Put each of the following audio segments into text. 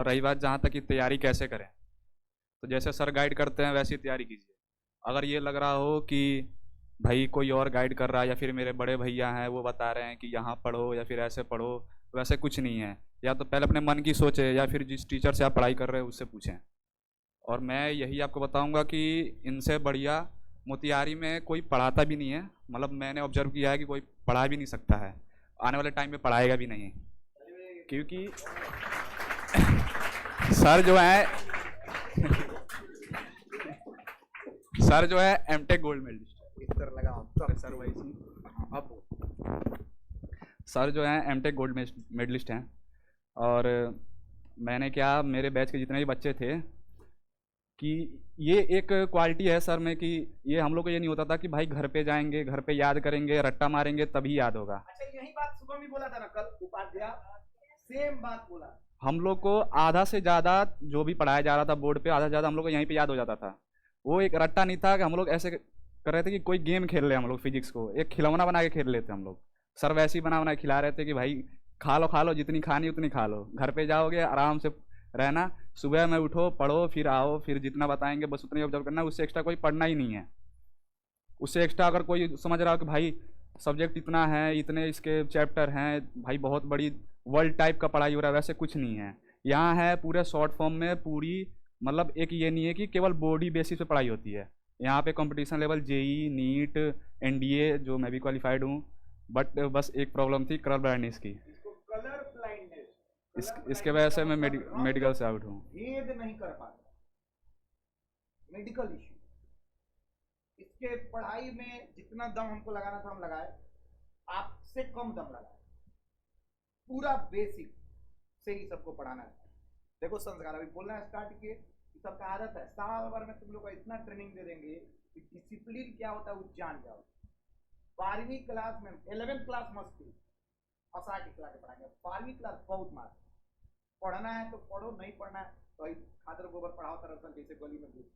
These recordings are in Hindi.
रही बात जहाँ तक कि तैयारी कैसे करें, तो जैसे सर गाइड करते हैं वैसी तैयारी कीजिए। अगर ये लग रहा हो कि भाई कोई और गाइड कर रहा है या फिर मेरे बड़े भैया हैं वो बता रहे हैं कि यहाँ पढ़ो या फिर ऐसे पढ़ो, वैसे कुछ नहीं है। या तो पहले अपने मन की सोचें या फिर जिस टीचर से आप पढ़ाई कर रहे हो उससे पूछें। और मैं यही आपको बताऊंगा कि इनसे बढ़िया मोतिहारी में कोई पढ़ाता भी नहीं है। मतलब मैंने ऑब्जर्व किया है कि कोई पढ़ा भी नहीं सकता है, आने वाले टाइम में पढ़ाएगा भी नहीं। क्योंकि सर जो है सर जो है एमटेक गोल्ड मेडलिस्ट। इस तरह लगा तो सर वही अब सर जो है एमटेक गोल्ड मेडलिस्ट हैं। और मैंने क्या, मेरे बैच के जितने भी बच्चे थे कि ये एक क्वालिटी है सर में कि ये हम लोग को ये नहीं होता था कि भाई घर पे जाएंगे, घर पे याद करेंगे, रट्टा मारेंगे तभी याद होगा। अच्छा, यही बात सुबह भी बोला था ना, कल उपाध्याय सेम बात बोला। हम लोग को आधा से ज़्यादा जो भी पढ़ाया जा रहा था बोर्ड पे, आधा से ज़्यादा हम लोग को यहीं पे याद हो जाता था। वो एक रट्टा नहीं था कि हम लोग ऐसे कर रहे थे कि कोई गेम खेल रहे हैं, हम लोग फिजिक्स को एक खिलौना बना के खेल लेते हम लोग। सर वैसे ही बना बना के खिला रहे थे कि भाई खा लो जितनी खानी उतनी खा लो, घर पे जाओगे आराम से रहना, सुबह में उठो पढ़ो फिर आओ, फिर जितना बताएंगे बस उतना ही ऑब्जर्व करना, उससे एक्स्ट्रा कोई पढ़ना ही नहीं है। उससे एक्स्ट्रा अगर कोई समझ रहा हो कि भाई सब्जेक्ट इतना है, इतने इसके चैप्टर हैं, भाई बहुत बड़ी वर्ल्ड टाइप का पढ़ाई हो रहा है, वैसे कुछ नहीं है। यहाँ है पूरे शॉर्ट फॉर्म में पूरी, मतलब एक ये नहीं है कि केवल बॉडी बेसिस पे पढ़ाई होती है। यहाँ पे competition level JEE NEET NDA जो मैं भी क्वालिफाइड हूँ, बट बस एक प्रॉब्लम थी कलर ब्लाइंडनेस की। इसको कलर ब्लाइंडनेस, इसके वजह से मैं मेडिकल से आउट हूँ। भेद नहीं कर पाता, मेडिकल इश्यू। इसके पढ़ाई में जितना दम हमको लगाना था हम लगाए, आपसे कम दम लगाए। पूरा बेसिक से ही सबको पढ़ाना है। देखो संस्कार अभी बोलना स्टार्ट किए, सबका आदत है, साल भर में तुम लोग को इतना ट्रेनिंग दे देंगे कि डिसिप्लिन क्या होता है वो जान जाओ। 12वीं क्लास में 11th क्लास मस्ती फंसा के खिला के पढ़ाएंगे, 12वीं क्लास बहुत मार। पढ़ना है तो पढ़ो, नहीं पढ़ना है तो खादर गोबर पढ़ाओ तरह जैसे गली में घुस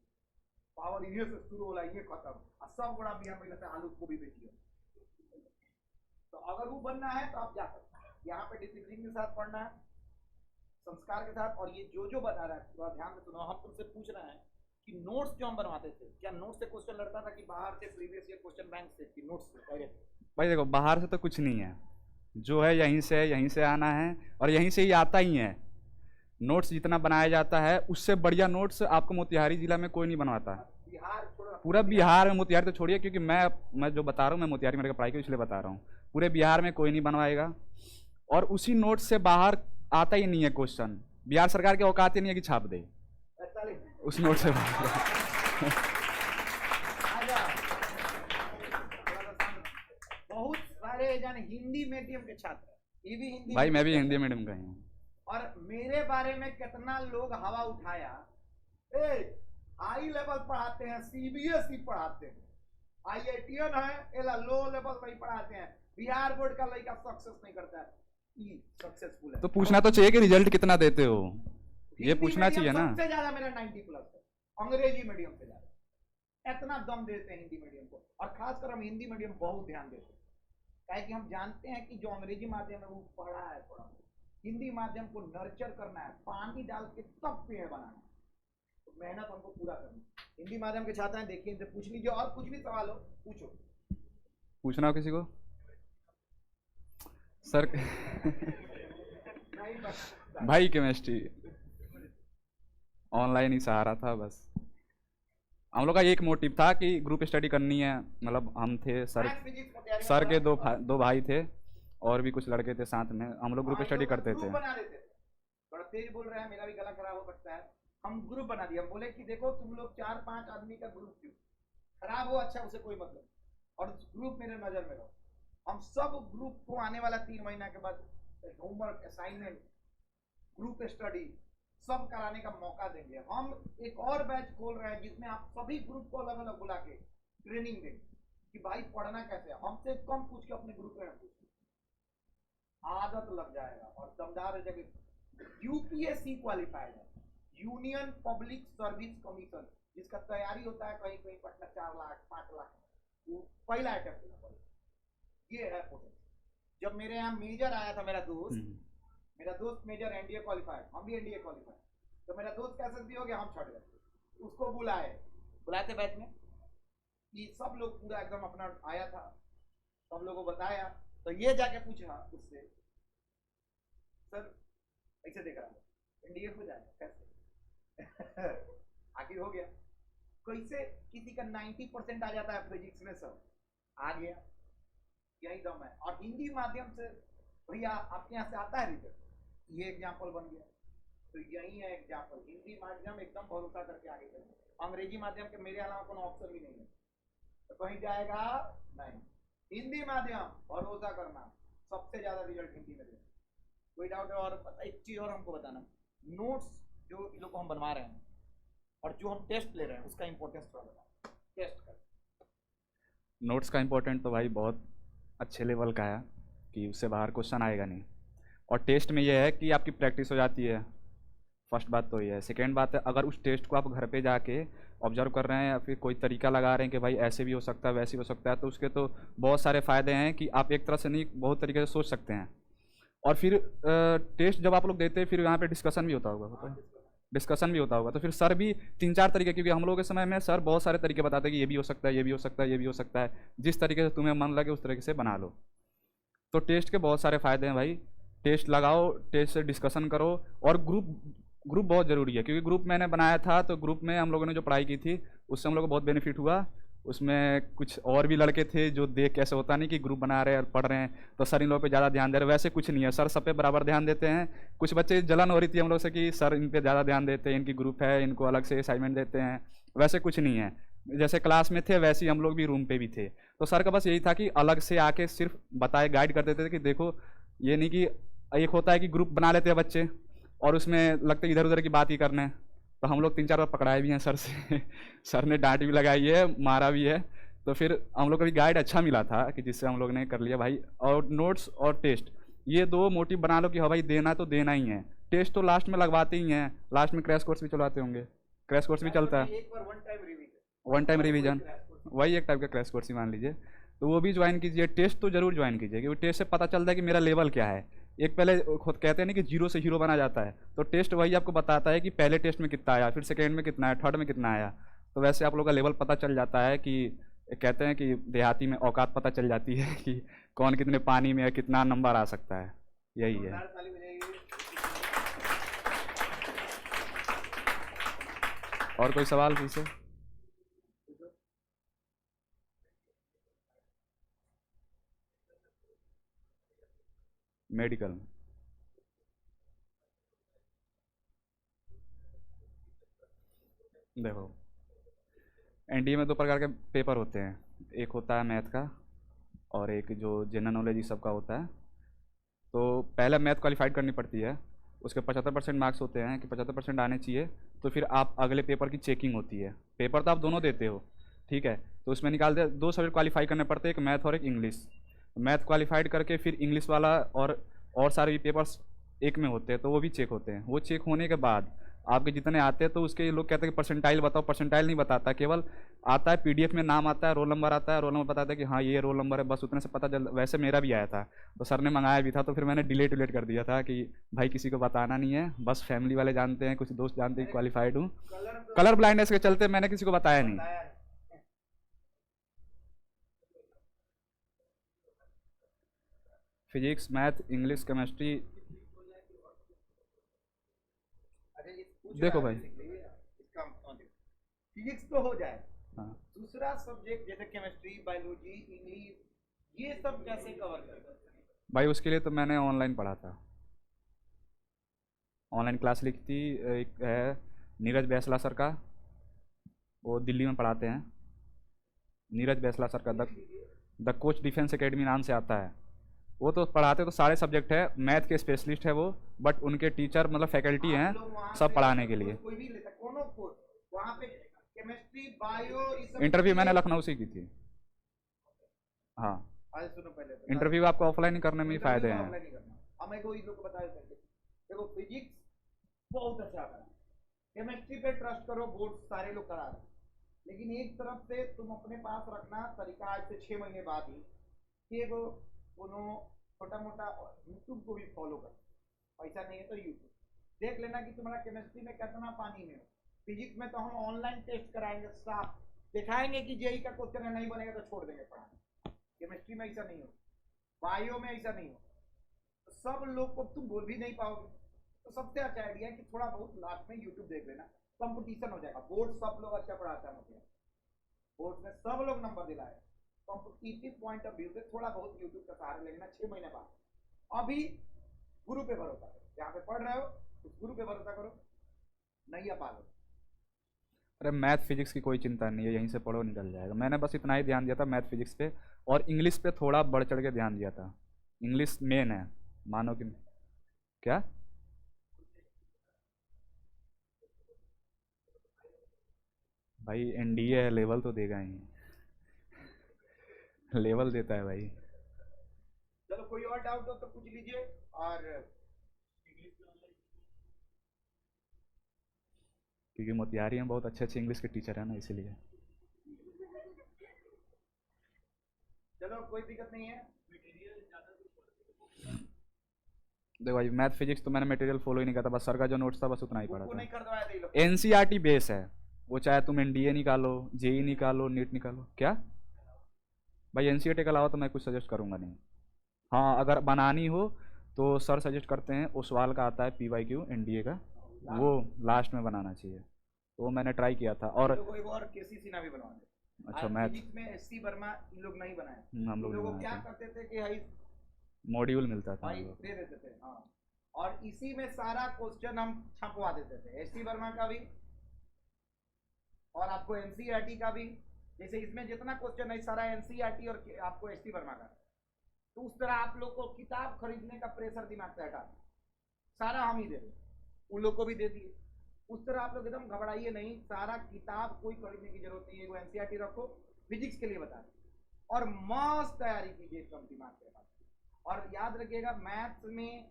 पावर इन्हें से शुरू होला, ये खत्म और सब बड़ा बिहार में लगता है आलू को भी बेचिए। तो अगर वो बनना है तो आप जा सकते हैं। यहाँ पे डिसिप्लिन के साथ पढ़ना है, संस्कार के साथ। और ये जो बता रहा है थोड़ा ध्यान से सुनो। हम तुमसे पूछ रहे हैं कि नोट्स जो हम बनवाते थे, क्या नोट्स से क्वेश्चन लड़ता था कि बाहर से प्रीवियस ईयर क्वेश्चन बैंक से कि नोट्स से डायरेक्ट? भाई देखो बाहर से तो कुछ नहीं है, जो है यहीं से आना है और यहीं से ही आता ही है। नोट्स जितना बनाया जाता है उससे बढ़िया नोट्स आपको मोतिहारी जिला में कोई नहीं बनवाता। बिहार पूरा बिहार में, मोतिहारी तो छोड़िए क्योंकि मैं जो बता रहा हूँ मैं मोतिहारी में पढ़ाई की इसलिए बता रहा हूँ, पूरे बिहार में कोई नहीं बनवाएगा। और उसी नोट्स से बाहर आता ही नहीं है क्वेश्चन, बिहार सरकार के औकात ही नहीं है कि छाप दे उस नोट से बाहर। बहुत सारे जाने हिंदी मीडियम के छात्र, ये भी हिंदी भाई मैं भी हिंदी मीडियम का ही हूँ। और मेरे बारे में कितना लोग हवा उठाया, ए हाई लेवल पढ़ाते हैं, सीबीएसई पढ़ाते हैं, आईआईटीएन है, एला लो लेवल नहीं पढ़ाते हैं, बिहार बोर्ड का लड़का सक्सेस नहीं करता है, सक्सेसफुल है। तो पूछना तो चाहिए कि रिजल्ट कितना देते हो, ये पूछना चाहिए ना। सबसे ज्यादा मेरा 90+ है, अंग्रेजी मीडियम से ज्यादा। इतना दम देते हैं हिंदी मीडियम को, और खासकर हम हिंदी मीडियम बहुत ध्यान देते हैं, क्या कि हम जानते हैं कि जो अंग्रेजी माध्यम है वो पढ़ा है थोड़ा, हिंदी माध्यम को नर्चर करना है, पानी डाल के तब पेड़ बनाना है, तो मेहनत हमको पूरा करनी है। हिंदी माध्यम के छात्र हैं, देखिए इनसे पूछ लीजिए, और कुछ भी सवाल हो पूछो। पूछना हो किसी को सर। भाई केमिस्ट्री ऑनलाइन ही सहारा था बस। हम लोग का एक मोटिव था कि ग्रुप स्टडी करनी है, मतलब हम थे सर के दो भाई थे और भी कुछ लड़के थे साथ में, हम लोग ग्रुप स्टडी करते थे। थोड़ा तेज बोल रहे हैं, मेरा भी गला खराब हो सकता है। हम ग्रुप बना दिया, बोले कि देखो तुम लोग 4-5 आदमी का ग्रुप क्यों खराब हो, अच्छा उसे कोई मतलब, और ग्रुप मेरे नजर में रहो। हम सब ग्रुप को आने वाला 3 महीना के बाद होमवर्क, असाइनमेंट, ग्रुप स्टडी सब कराने का मौका देंगे। हम एक और बैच खोल रहे हैं जिसमें आप सभी ग्रुप को अलग अलग बुला के ट्रेनिंग देंगे कि भाई पढ़ना कैसे है, हमसे कम पूछ के अपने ग्रुप में पूछ, आदत लग जाएगा और दमदार जगह। यूपीएससी क्वालिफाइड है, यूनियन पब्लिक सर्विस कमीशन, जिसका तैयारी होता है कहीं कहीं पटना 4 लाख 5 लाख, वो पहला अटेम्प्ट देना पड़ेगा। ये है पोटेंशियल। जब मेरे यहाँ मेजर आया था मेरा दोस्त, मेरा दोस्त मेजर एनडीए क्वालिफाइड, हम भी एनडीए क्वालिफाइड, तो मेरा दोस्त का एसएसबी हो गया, हम छट गए। उसको बुलाए थे बैच में कि सब लोग पूरा एकदम अपना आया था, सब लोगों को बताया, तो ये जाके पूछा उससे, सर ऐसे देख रहा है एनडीए हो जाएगा कैसे? आखिर हो गया। कैसे किसी का 90% आ जाता है फिजिक्स में, सब आ गया, यही दम है। और हिंदी माध्यम से भैया आपके यहाँ से आता है रिजल्ट, ये एग्जाम्पल बन गया। तो यही है एग्जाम्पल, हिंदी माध्यम एकदम भरोसा करके आगे चले। अंग्रेजी माध्यम के मेरे अलावा कोई ऑप्शन भी नहीं है, तो कहीं जाएगा नहीं। हिंदी माध्यम भरोसा करना, सबसे ज्यादा रिजल्ट हिंदी में देना, कोई डाउट है? और एक चीज और हमको बताना, नोट्स जो इन लोग को हम बनवा रहे हैं और जो हम टेस्ट ले रहे हैं उसका इंपॉर्टेंस थोड़ा बताओ। टेस्ट का नोट्स का इम्पोर्टेंट तो भाई बहुत अच्छे लेवल का है कि उससे बाहर क्वेश्चन आएगा नहीं। और टेस्ट में ये है कि आपकी प्रैक्टिस हो जाती है, फर्स्ट बात तो ये है। सेकेंड बात है, अगर उस टेस्ट को आप घर पे जाके ऑब्जर्व कर रहे हैं या फिर कोई तरीका लगा रहे हैं कि भाई ऐसे भी हो सकता है वैसे भी हो सकता है, तो उसके तो बहुत सारे फ़ायदे हैं कि आप एक तरह से नहीं बहुत तरीके से सोच सकते हैं। और फिर टेस्ट जब आप लोग देते हैं फिर यहाँ पे डिस्कशन भी होता है, डिस्कशन भी होता होगा, तो फिर सर भी 3-4 तरीके, क्योंकि हम लोगों के समय में सर बहुत सारे तरीके बताते हैं कि ये भी हो सकता है, ये भी हो सकता है, ये भी हो सकता है, जिस तरीके से तुम्हें मन लगे उस तरीके से बना लो। तो टेस्ट के बहुत सारे फ़ायदे हैं भाई, टेस्ट लगाओ, टेस्ट से डिस्कशन करो। और ग्रुप ग्रुप बहुत ज़रूरी है, क्योंकि ग्रुप मैंने बनाया था तो ग्रुप में हम लोगों ने जो पढ़ाई की थी उससे हम लोग को बहुत बेनिफिट हुआ। उसमें कुछ और भी लड़के थे जो देख कैसे होता नहीं कि ग्रुप बना रहे हैं और पढ़ रहे हैं तो सर इन लोगों पे ज़्यादा ध्यान दे रहे हैं, वैसे कुछ नहीं है, सर सब पे बराबर ध्यान देते हैं। कुछ बच्चे जलन हो रही थी हम लोग से कि सर इन पे ज़्यादा ध्यान देते हैं, इनकी ग्रुप है, इनको अलग से असाइनमेंट देते हैं, वैसे कुछ नहीं है। जैसे क्लास में थे वैसे ही हम लोग भी रूम पे भी थे। तो सर का बस यही था कि अलग से आके सिर्फ बताए, गाइड कर देते थे कि देखो ये नहीं कि एक होता है कि ग्रुप बना लेते हैं बच्चे और उसमें लगता है इधर उधर की बात ही करने। तो हम लोग 3-4 बार पकड़ाए भी हैं सर से सर ने डांट भी लगाई है, मारा भी है। तो फिर हम लोग को भी गाइड अच्छा मिला था कि जिससे हम लोग ने कर लिया भाई। और नोट्स और टेस्ट ये दो मोटिव बना लो कि हाँ भाई देना तो देना ही है। टेस्ट तो लास्ट में लगवाते ही हैं, लास्ट में क्रैश कोर्स भी चलाते होंगे, क्रैश कोर्स भी चलता है, एक बार one time revision, one time बस वही रिवीजन, क्रैश कोर्स। वही एक टाइप का क्रैश कोर्स ही मान लीजिए। तो वो भी ज्वाइन कीजिए, टेस्ट तो जरूर ज्वाइन कीजिए, क्योंकि टेस्ट से पता चलता है कि मेरा लेवल क्या है। एक पहले खुद कहते हैं ना कि जीरो से हीरो बना जाता है, तो टेस्ट वही आपको बताता है कि पहले टेस्ट में कितना आया, फिर सेकेंड में कितना आया, थर्ड में कितना आया। तो वैसे आप लोग का लेवल पता चल जाता है कि कहते हैं कि देहाती में औकात पता चल जाती है कि कौन कितने पानी में है, कितना नंबर आ सकता है, यही है। जोरदार ताली बजाइए। और कोई सवाल पूछे? मेडिकल देखो, एनडीए में दो प्रकार के पेपर होते हैं, एक होता है मैथ का और एक जो जनरल नॉलेज ये सब का होता है। तो पहले मैथ क्वालिफाइड करनी पड़ती है, उसके 75% मार्क्स होते हैं कि 75% आने चाहिए। तो फिर आप अगले पेपर की चेकिंग होती है, पेपर तो आप दोनों देते हो, ठीक है। तो उसमें निकाल दे, दो सब्जेक्ट क्वालिफाई करने पड़ते हैं, एक मैथ और एक इंग्लिश। मैथ क्वालिफाइड करके फिर इंग्लिश वाला और सारे पेपर्स एक में होते हैं, तो वो भी चेक होते हैं। वो चेक होने के बाद आपके जितने आते हैं तो उसके लोग कहते हैं कि परसेंटाइल बताओ, परसेंटाइल नहीं बताता, केवल आता है पीडीएफ में नाम आता है, रोल नंबर आता है, रोल नंबर बताता है कि हाँ ये रोल नंबर है, बस उतने से पता चल। वैसे मेरा भी आया था तो सर ने मंगाया भी था, तो फिर मैंने डिलीट कर दिया था कि भाई किसी को बताना नहीं है, बस फैमिली वाले जानते हैं, कुछ दोस्त जानते हैं क्वालिफाइड हूँ। कलर ब्लाइंडनेस के चलते मैंने किसी को बताया नहीं। फिजिक्स, मैथ, इंग्लिश, केमिस्ट्री, देखो भाई, फिजिक्स तो हो जाए, हाँ दूसरा सब्जेक्ट जैसे केमिस्ट्री, बायोलॉजी, इंग्लिश, ये सब कैसे कवर कर? भाई उसके लिए तो मैंने ऑनलाइन पढ़ा था, ऑनलाइन क्लास ली थी। एक है नीरज बैसला सर का, वो दिल्ली में पढ़ाते हैं, नीरज बैसला सर का, द कोच डिफेंस एकेडमी नाम से आता है। वो तो पढ़ाते तो सारे सब्जेक्ट है, मैथ के स्पेशलिस्ट है वो, बट उनके टीचर मतलब फैकल्टी हैं आप लोग वहाँ सब पे पढ़ाने के लिए। कोई भी लेता, कोनो कोर्स वहाँ पे केमिस्ट्री, बायो, ये सब इंटरव्यू के मैंने लिए। लखनऊ से की थी। हाँ, आज सुनो पहले तो इंटरव्यू आपको ऑफलाइन ही करने में ही फ़ायदे हैं। अप्लाई नहीं करना, हमें को इन लोग को बता देते हैं। देखो फिजिक्स बहुत अच्छा करा, केमिस्ट्री पे ट्रस्ट करो, बोर्ड सारे लोग करा रहे हैं। लेकिन एक तरफ से तुम अपने पास रखना तरीका, आज से 6 महीने बाद ही कि वो छोटा मोटा यूट्यूब को भी फॉलो कर, पैसा नहीं है तो यूट्यूब देख लेना कि तुम्हारा केमिस्ट्री में कितना पानी में हो। फिजिक्स में तो हम ऑनलाइन टेस्ट कराएंगे, साफ दिखाएंगे कि जेई का क्वेश्चन नहीं बनेगा तो छोड़ देंगे पढ़ाना। केमिस्ट्री में ऐसा नहीं हो, बायो में ऐसा नहीं हो, तो सब लोग को तुम बोल भी नहीं पाओगे। तो सबसे अच्छा आइडिया है कि थोड़ा बहुत लास्ट में यूट्यूब देख लेना, कंपटीशन हो जाएगा। बोर्ड सब लोग अच्छा पढ़ाता है, मतलब बोर्ड में सब लोग नंबर दिलाए, कॉम्पिटिटिव पॉइंट ऑफ व्यू से थोड़ा बहुत यूट्यूब का सहारा लेना 6 महीने बाद। अभी गुरु पे भरोसा करो, जहाँ पे पढ़ रहे हो उस गुरु पे भरोसा करो, नहीं पालो। अरे मैथ फिजिक्स की कोई चिंता नहीं है, यहीं से पढ़ो निकल जाएगा। मैंने बस इतना ही ध्यान दिया था मैथ फिजिक्स पे, और इंग्लिश पे थोड़ा बढ़ चढ़ के ध्यान दिया था। इंग्लिश मेन है, मानो कि क्या। भाई एनडीए है, लेवल तो देगा ही, लेवल देता है भाई। चलो कोई और डाउट हो तो पूछ लीजिए। और क्योंकि मोतिहारी में बहुत अच्छे अच्छे इंग्लिश के टीचर हैं ना, इसीलिए। चलो कोई दिक्कत नहीं है। देखो भाई मैथ फिजिक्स तो मैंने मटेरियल फॉलो ही नहीं किया था, बस सर का जो नोट्स था बस उतना ही पढ़ा बुक था। नहीं कर दवाया थे ये लोग। एनसीईआरटी बेस है वो, चाहे तुम एनडीए निकालो, जेई निकालो, नीट निकालो। क्या भाई, एनसीईआरटी के अलावा तो मैं कुछ सजेस्ट करूंगा नहीं। हाँ अगर बनानी हो तो सर सजेस्ट करते हैं, ओसवाल का आता है PYQ एनडीए का, वो लास्ट में बनाना चाहिए। तो वो मैंने ट्राई किया था। ये और लोग एक और केसी सिन्हा भी बनवा दे। अच्छा आज मैथ फिजिक्स में एससी वर्मा इन लोग नहीं बनाए। हम इन लोग नहीं लोगों को बनाए क्या थे, करते थे कि हाई मॉड्यूल मिलता था हम भाई लोग। दे देते थे, हाँ। और इसी में सारा क्वेश्चन हम छपवा देते थे, एससी वर्मा का भी और आपको एनसीईआरटी का भी। जैसे इसमें जितना क्वेश्चन है सारा एनसीईआरटी और आपको एससी वर्मा का। तो उस तरह आप लोग को किताब खरीदने का प्रेशर दिमाग से हटा, सारा हम ही दे दें, उन लोग को भी दे दिए। उस तरह आप लोग एकदम घबराइए नहीं, सारा किताब कोई खरीदने की जरूरत नहीं है। वो एनसीईआरटी रखो, फिजिक्स के लिए बता दें, और मस्त तैयारी कीजिए एकदम दिमाग के साथ। और याद रखिएगा मैथ्स में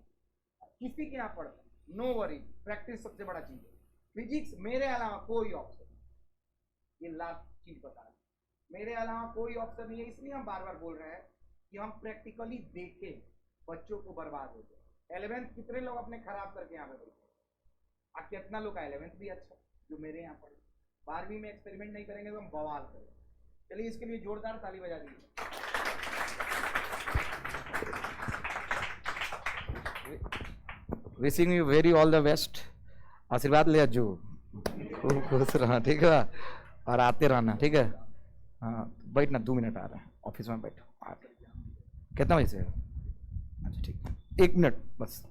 किसी के यहाँ पढ़ो, नो वरी, प्रैक्टिस सबसे बड़ा चीज है। फिजिक्स मेरे अलावा कोई ऑप्शन नहीं, ये लास्ट चीज बता रहा हूं, मेरे अलावा कोई ऑप्शन नहीं है। इसलिए हम बार बार बोल रहे हैं कि हम प्रैक्टिकली देखें, बच्चों को बर्बाद हो जाए। 11th कितने लोग अपने खराब करके यहाँ पे बैठे, और कितना लोग का 11th भी अच्छा जो मेरे यहाँ पढ़े। 12वीं में एक्सपेरिमेंट नहीं करेंगे तो हम बवाल करेंगे। चलिए इसके लिए जोरदार ताली बजा दीजिए। Wishing you very all the best. आशीर्वाद ले अज्जू, खूब खुश रहना, ठीक है। और आते रहना, ठीक है। हाँ बैठना, 2 मिनट आ रहा है ऑफिस में, बैठो। कितना बजे से है? अच्छा ठीक है, 1 मिनट बस।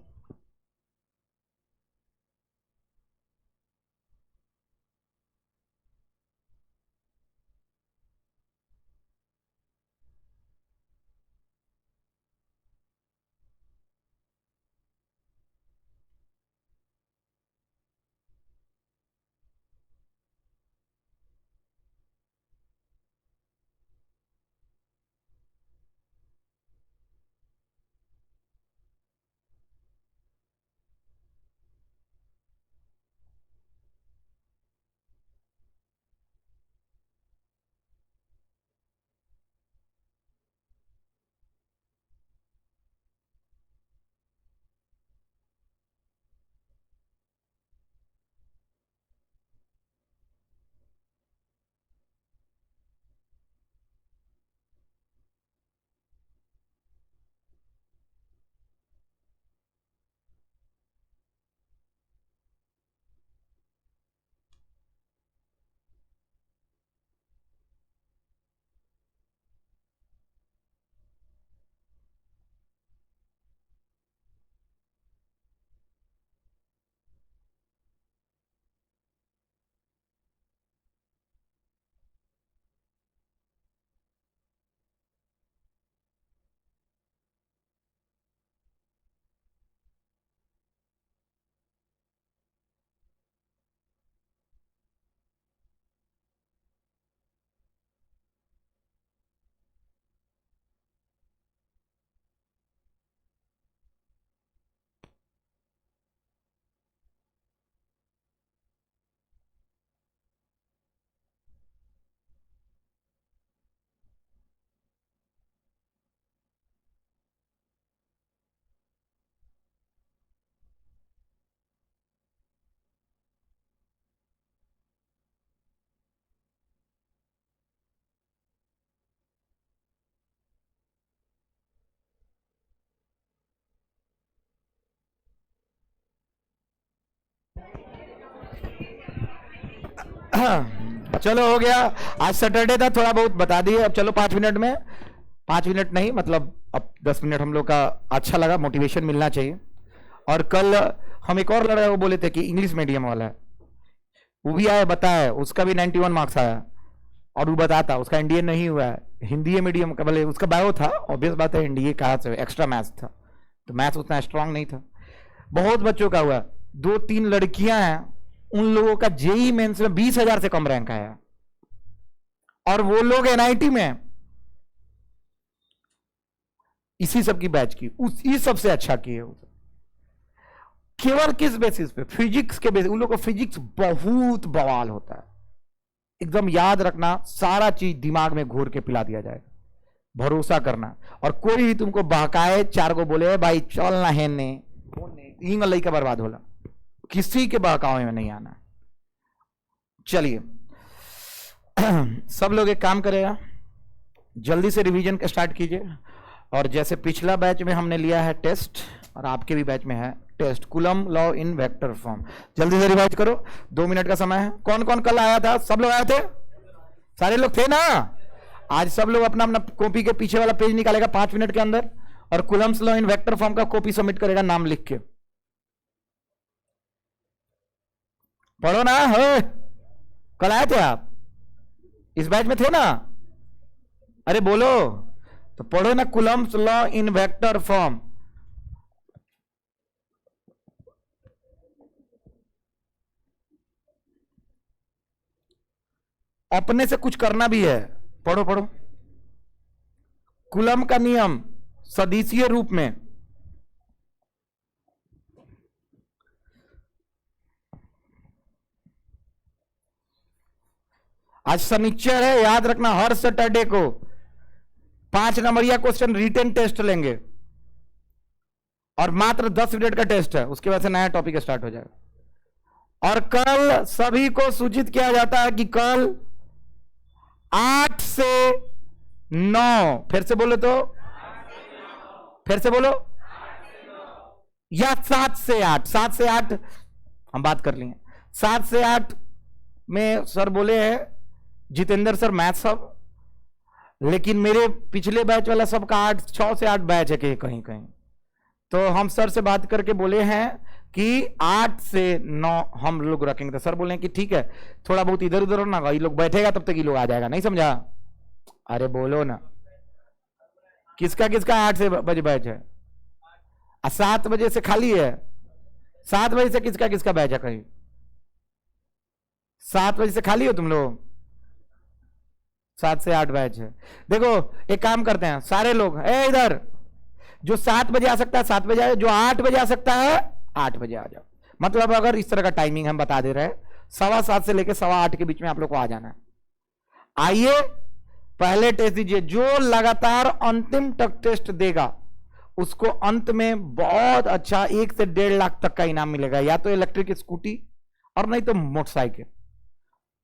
चलो हो गया, आज सैटरडे था, थोड़ा बहुत बता दिए। अब चलो 5 मिनट में, 5 मिनट नहीं मतलब अब 10 मिनट हम लोग का अच्छा लगा, मोटिवेशन मिलना चाहिए। और कल हम एक और लड़का को बोले थे कि इंग्लिश मीडियम वाला है, वो भी आया बताया, उसका भी 91 मार्क्स आया, और वो बताता उसका एनडीए नहीं हुआ है, हिंदी मीडियम का, भले उसका बायो था, ऑब्वियस बात है एनडीए कहाँ से, एक्स्ट्रा मैथ्स था, तो मैथ्स उतना स्ट्रांग नहीं था। बहुत बच्चों का हुआ, 2-3 लड़कियां हैं, उन लोगों का जेई मेंस में 20,000 से कम रैंक आया, और वो लोग एनआईटी में हैं। इसी सब की बैच की, उसी सबसे अच्छा किए। केवल किस बेसिस पे? फिजिक्स के बेसिस। उन लोगों को फिजिक्स बहुत बवाल होता है, एकदम याद रखना, सारा चीज दिमाग में घोर के पिला दिया जाएगा, भरोसा करना। और कोई भी तुमको बहकाए, 4 को बोले भाई चल ना है ने इंग लई का बर्बाद होला, किसी के बहकावे में नहीं आना। चलिए सब लोग एक काम करेगा, जल्दी से रिवीजन का स्टार्ट कीजिए। और जैसे पिछला बैच में हमने लिया है टेस्ट, और आपके भी बैच में है test, Coulomb law in vector form, जल्दी से रिवाइज करो, 2 मिनट का समय है। कौन कौन कल आया था? सब लोग आए थे? सारे लोग थे ना? आज सब लोग अपना अपना कॉपी के पीछे वाला पेज निकालेगा 5 मिनट के अंदर, और Coulomb's law in vector form का कॉपी सबमिट करेगा नाम लिख के। पढ़ो ना, हो कल आए थे आप? इस बैच में थे ना? अरे बोलो तो, पढ़ो ना Coulomb's law in vector form. अपने से कुछ करना भी है, पढ़ो पढ़ो। कूलम का नियम सदिशीय रूप में, आज शनिचर है, याद रखना हर सैटरडे को 5 नंबरिया क्वेश्चन रिटन टेस्ट लेंगे, और मात्र 10 मिनट का टेस्ट है, उसके बाद से नया टॉपिक स्टार्ट हो जाएगा। और कल सभी को सूचित किया जाता है कि कल 8 से 9, फिर से बोलो तो, फिर से बोलो, या 7 से 8, 7 से 8 हम बात कर लिए। 7 से 8 में सर बोले हैं जितेंद्र सर मैथ सब, लेकिन मेरे पिछले बैच वाला सबका 6 से 8 बैच है कहीं कहीं, तो हम सर से बात करके बोले हैं कि 8 से 9 हम लोग रखेंगे। तो सर बोले कि ठीक है, थोड़ा बहुत इधर उधर ना, ये लोग बैठेगा तब तक ये लोग आ जाएगा, नहीं समझा? अरे बोलो ना, किसका किसका 8 से बजे बैच है? 7 बजे से खाली है? 7 बजे से किसका किसका बैच है? कहीं 7 बजे से खाली हो तुम लोग? 7 से 8 बैच है। देखो एक काम करते हैं, सारे लोग इधर, जो 7 बजे आ सकता है 7 बजे आए, जो 8 बजे आ सकता है 8 बजे आ जाओ। मतलब अगर इस तरह का टाइमिंग हम बता दे रहे हैं, 7:15 से लेकर 8:15 के बीच में आप लोग को आ जाना है। आइए पहले टेस्ट दीजिए, जो लगातार अंतिम तक टेस्ट देगा उसको अंत में बहुत अच्छा 1 से 1.5 लाख तक का इनाम मिलेगा, या तो इलेक्ट्रिक स्कूटी और नहीं तो मोटरसाइकिल।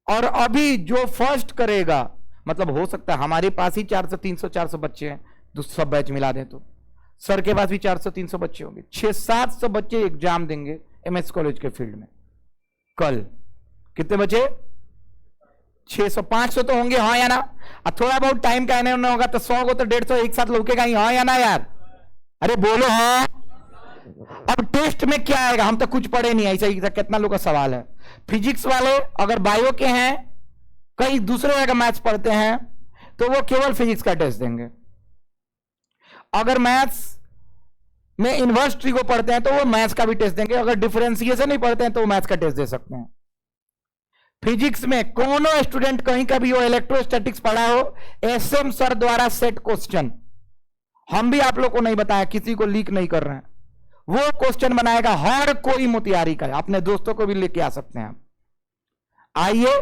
और अभी जो फर्स्ट करेगा, मतलब हो सकता है हमारे पास ही 400 300 400 बच्चे हैं, तो सब बैच मिला दें तो सर के पास भी 400 300 बच्चे होंगे, 600-700 बच्चे एग्जाम देंगे एमएस कॉलेज के फील्ड में। कल कितने बचे? 600-500 तो होंगे, हाँ या ना? अब थोड़ा बहुत टाइम का एने होगा तो 100 को तो 150 एक साथ लौकेगा ही, हाँ या ना यार? अरे बोलो हाँ। अब टेस्ट में क्या आएगा? हम तो कुछ पढ़े नहीं, ऐसा ही कितना लोग का सवाल है। फिजिक्स वाले अगर बायो के हैं, कई दूसरे अगर मैथ्स पढ़ते हैं, तो वो केवल फिजिक्स का टेस्ट देंगे। अगर मैथ्स में इनवर्स ट्री को पढ़ते हैं तो वो मैथ्स का भी टेस्ट देंगे। अगर डिफरेंशिएशन नहीं पढ़ते हैं तो वो मैथ्स का टेस्ट दे सकते हैं। फिजिक्स में कोनो स्टूडेंट कहीं का भी हो, इलेक्ट्रोस्टैटिक्स पढ़ा हो, एसएम सर द्वारा सेट क्वेश्चन, हम भी आप लोग को नहीं बताया, किसी को लीक नहीं कर रहे हैं, वो क्वेश्चन बनाएगा हर कोई मोतिहारी का, अपने दोस्तों को भी लेके आ सकते हैं। आइए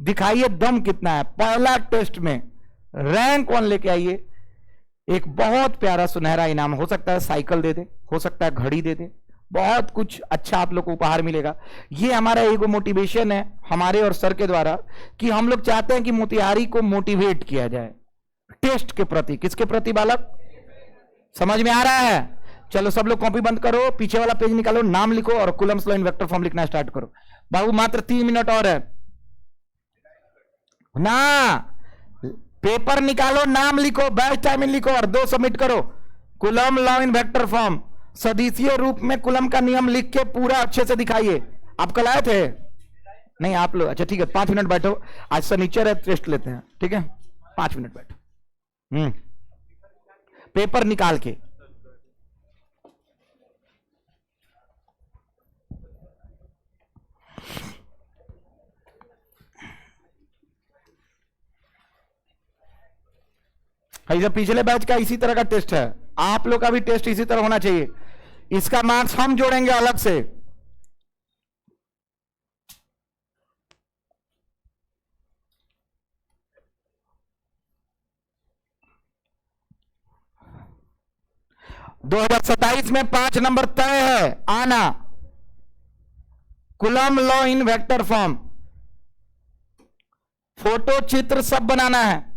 दिखाइए दम कितना है। पहला टेस्ट में रैंक 1 लेके आइए, एक बहुत प्यारा सुनहरा इनाम, हो सकता है साइकिल दे दे, हो सकता है घड़ी दे दे, बहुत कुछ अच्छा आप लोग को उपहार मिलेगा। ये हमारा एगो मोटिवेशन है हमारे और सर के द्वारा, कि हम लोग चाहते हैं कि मोतिहारी को मोटिवेट किया जाए टेस्ट के प्रति। किसके प्रति बालक? समझ में आ रहा है? चलो सब लोग कॉपी बंद करो, पीछे वाला पेज निकालो, नाम लिखो और Coulomb's law in vector form लिखना स्टार्ट करो। बाबू मात्र 3 मिनट और है। ना, पेपर निकालो, नाम लिखो, बैच टाइमिंग लिखो और 2 सबमिट करो। Coulomb law in vector form, सदिशीय रूप में कुलम का नियम लिख के पूरा अच्छे से दिखाइए। आप कल आए थे? नहीं आप लोग, अच्छा ठीक है, 5 मिनट बैठो, आज शनिचर है, टेस्ट लेते हैं, ठीक है, 5 मिनट बैठो। पेपर निकाल के। ये पिछले बैच का इसी तरह का टेस्ट है, आप लोग का भी टेस्ट इसी तरह होना चाहिए। इसका मार्क्स हम जोड़ेंगे अलग से। दो 2027 में 5 नंबर तय है आना, coulomb law in vector form, photo चित्र सब बनाना है।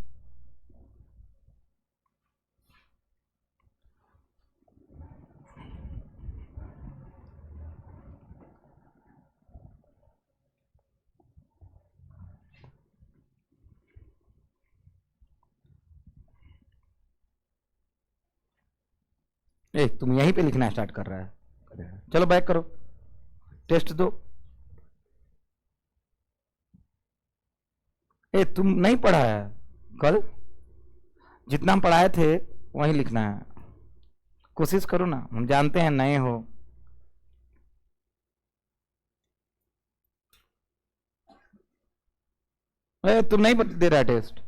तुम यहीं पे लिखना स्टार्ट कर रहा है, चलो बैक करो, टेस्ट दो। तुम नहीं पढ़ा है कल? जितना हम पढ़ाए थे वहीं लिखना है, कोशिश करो ना, हम जानते हैं नए हो। तुम नहीं दे रहा टेस्ट?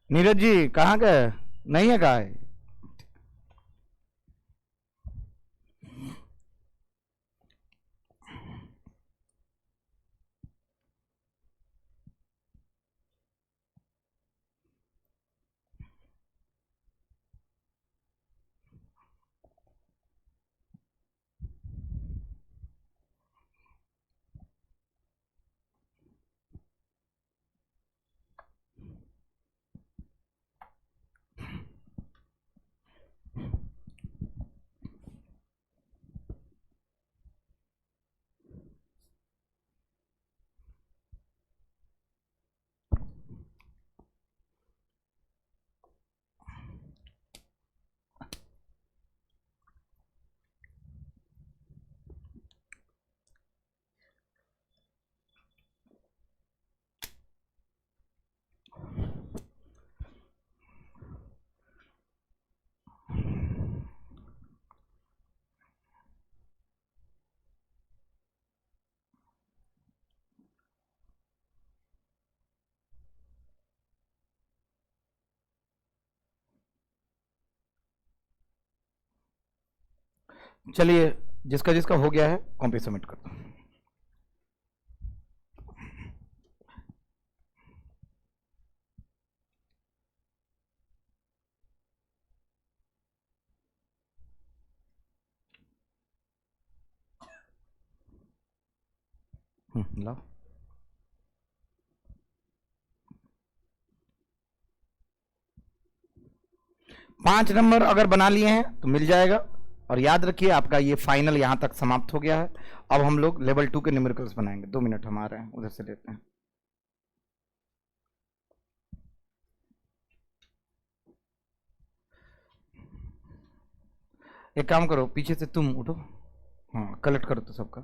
नीरज जी कहाँ गए? नहीं है कहा है? चलिए जिसका जिसका हो गया है कॉपी सबमिट कर दो। लाओ। पांच नंबर अगर बना लिए हैं तो मिल जाएगा। और याद रखिए आपका ये फाइनल यहां तक समाप्त हो गया है। अब हम लोग लेवल 2 के न्यूमेरिकल्स बनाएंगे। 2 मिनट हमारे हैं, उधर से लेते हैं। एक काम करो, पीछे से तुम उठो, हाँ कलेक्ट करो तो सबका।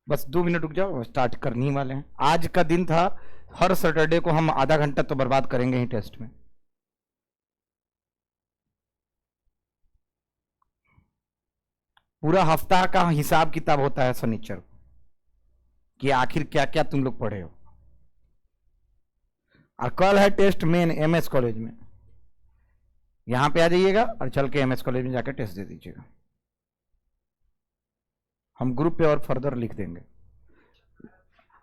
बस 2 मिनट रुक जाओ, स्टार्ट करने ही वाले हैं। आज का दिन था, हर सैटरडे को हम आधा घंटा तो बर्बाद करेंगे ही टेस्ट में। पूरा हफ्ता का हिसाब किताब होता है शनिचर को, कि आखिर क्या क्या तुम लोग पढ़े हो। और कल है टेस्ट मेन एमएस कॉलेज में, यहां पे आ जाइएगा और चल के एमएस कॉलेज में जाकर टेस्ट दे दीजिएगा। हम ग्रुप पे और फर्दर लिख देंगे।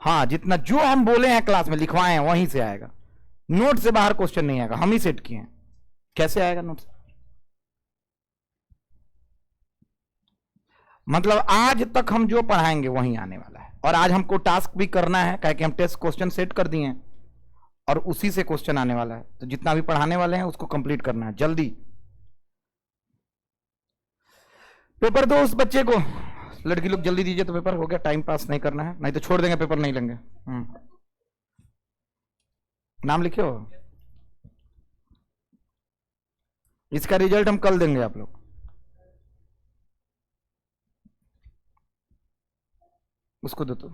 हाँ, जितना जो हम बोले हैं क्लास में लिखवाए हैं वहीं से आएगा, नोट से बाहर क्वेश्चन नहीं आएगा, हम ही सेट किए हैं। कैसे आएगा नोट से? मतलब आज तक हम जो पढ़ाएंगे वहीं आने वाला है। और आज हमको टास्क भी करना है, क्या कि हम टेस्ट क्वेश्चन सेट कर दिए हैं और उसी से क्वेश्चन आने वाला है। तो जितना भी पढ़ाने वाले हैं उसको कंप्लीट करना है जल्दी। पेपर दो उस बच्चे को, लड़की लोग जल्दी दीजिए तो पेपर हो गया। टाइम पास नहीं करना है, नहीं तो छोड़ देंगे, पेपर नहीं लेंगे। नाम लिखे हो, इसका रिजल्ट हम कल देंगे आप लोग। उसको दो तो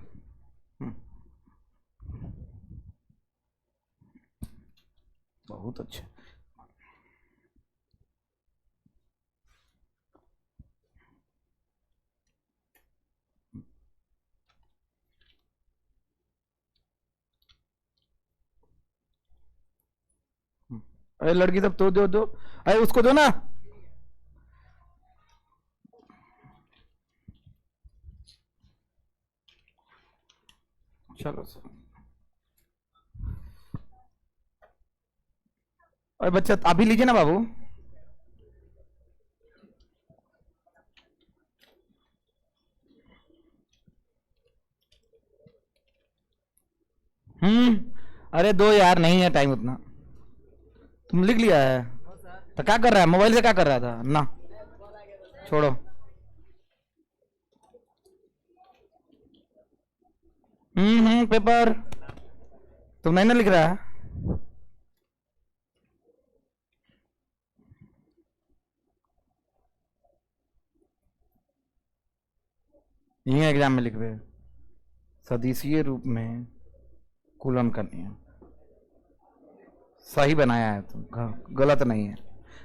बहुत अच्छा। अरे लड़की सब तो दो दो, अरे उसको दो ना। चलो अरे बच्चा अभी लीजिए ना बाबू। अरे दो यार, नहीं है टाइम उतना। तुम लिख लिया है तो क्या कर रहा है? मोबाइल से क्या कर रहा था ना? छोड़ो। पेपर तुम नहीं ना लिख रहा है? ये एग्जाम में लिख रहे, सदिशीय रूप में कूलन करनी है। सही बनाया है तुम, गलत नहीं है।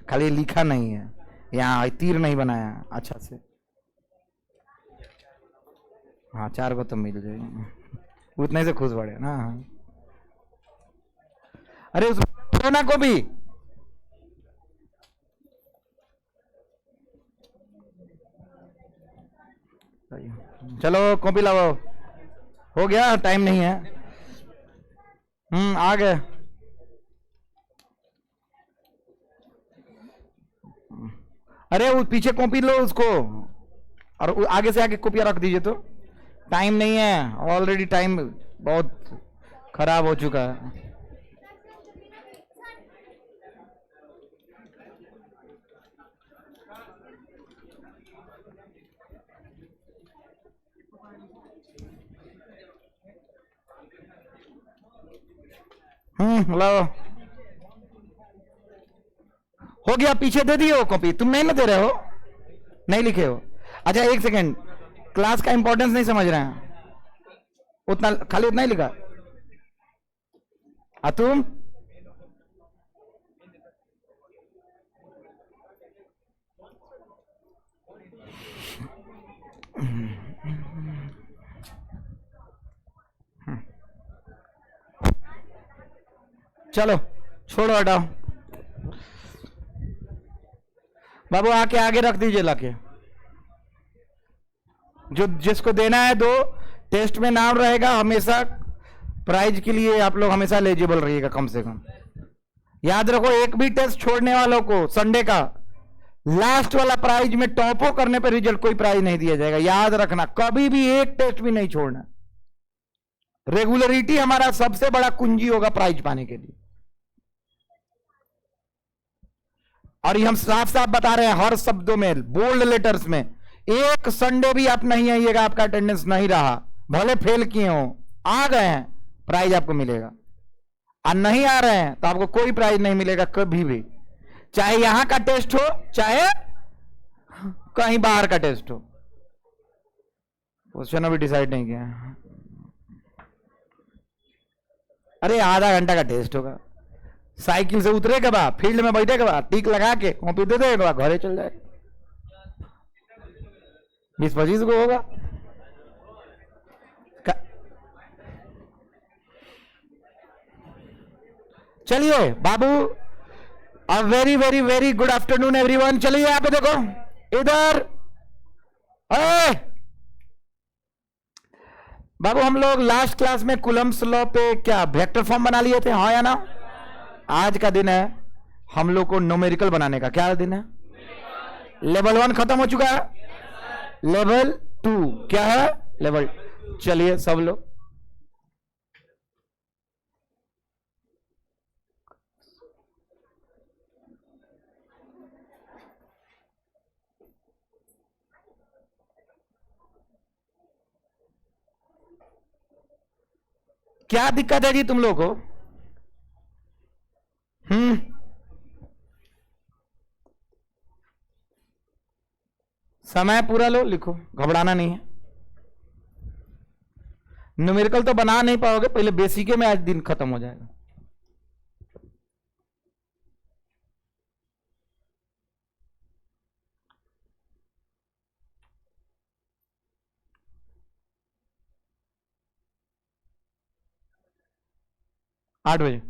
खाली लिखा नहीं है, यहाँ तीर नहीं बनाया अच्छा से। हाँ 4 को तो मिल जाएगी, उतने से खुश बढ़े ना। अरे उस कोना को भी चलो कॉपी लाओ, हो गया, टाइम नहीं है। आ गए। अरे वो पीछे कॉपी लो उसको, और आगे से आगे कॉपियां रख दीजिए। तो टाइम नहीं है, ऑलरेडी टाइम बहुत खराब हो चुका है। लाओ, हो गया। पीछे दे दिए हो कॉपी, तुम नहीं ना दे रहे हो, नहीं लिखे हो। अच्छा 1 सेकेंड, क्लास का इंपॉर्टेंस नहीं समझ रहे हैं, उतना खाली उतना ही लिखा। तुम चलो छोड़ो, हटाओ। बाबू आके आगे रख दीजिए लाके, जो जिसको देना है दो। टेस्ट में नाम रहेगा हमेशा, प्राइज के लिए आप लोग हमेशा एलिजिबल रहिएगा। कम से कम याद रखो, एक भी टेस्ट छोड़ने वालों को संडे का लास्ट वाला प्राइज में टॉपो करने पर रिजल्ट कोई प्राइज नहीं दिया जाएगा। याद रखना, कभी भी एक टेस्ट भी नहीं छोड़ना। रेगुलरिटी हमारा सबसे बड़ा कुंजी होगा प्राइज पाने के लिए। और ये हम साफ साफ बता रहे हैं, हर शब्दों में, बोल्ड लेटर्स में, एक संडे भी आप नहीं आइएगा, आपका अटेंडेंस नहीं रहा, भले फेल किए हो, आ गए हैं, प्राइज आपको मिलेगा। और नहीं आ रहे हैं तो आपको कोई प्राइज नहीं मिलेगा कभी भी। चाहे यहां का टेस्ट हो चाहे कहीं बाहर का टेस्ट हो। क्वेश्चन अभी डिसाइड नहीं किया। अरे आधा घंटा का टेस्ट होगा, साइकिल से उतरे के बाद फील्ड में बैठे के बाद टिक लगा के कॉपी दे दे के बाद घरे चल जाए। 20-25 को होगा। चलिए बाबू, a very very very good afternoon everyone. चलिए यहाँ पे देखो इधर। बाबू हम लोग लास्ट क्लास में कुलम्स लॉ पे क्या वेक्टर फॉर्म बना लिए थे, हाँ या ना? आज का दिन है हम लोग को न्यूमेरिकल बनाने का। क्या दिन है? लेवल 1 खत्म हो चुका है, लेवल 2 क्या है? लेवल। चलिए सब लोग क्या दिक्कत है जी तुम लोग को? समय पूरा लो, लिखो, घबराना नहीं है। न्यूमेरिकल तो बना नहीं पाओगे, पहले बेसिक में आज दिन खत्म हो जाएगा। आठ बजे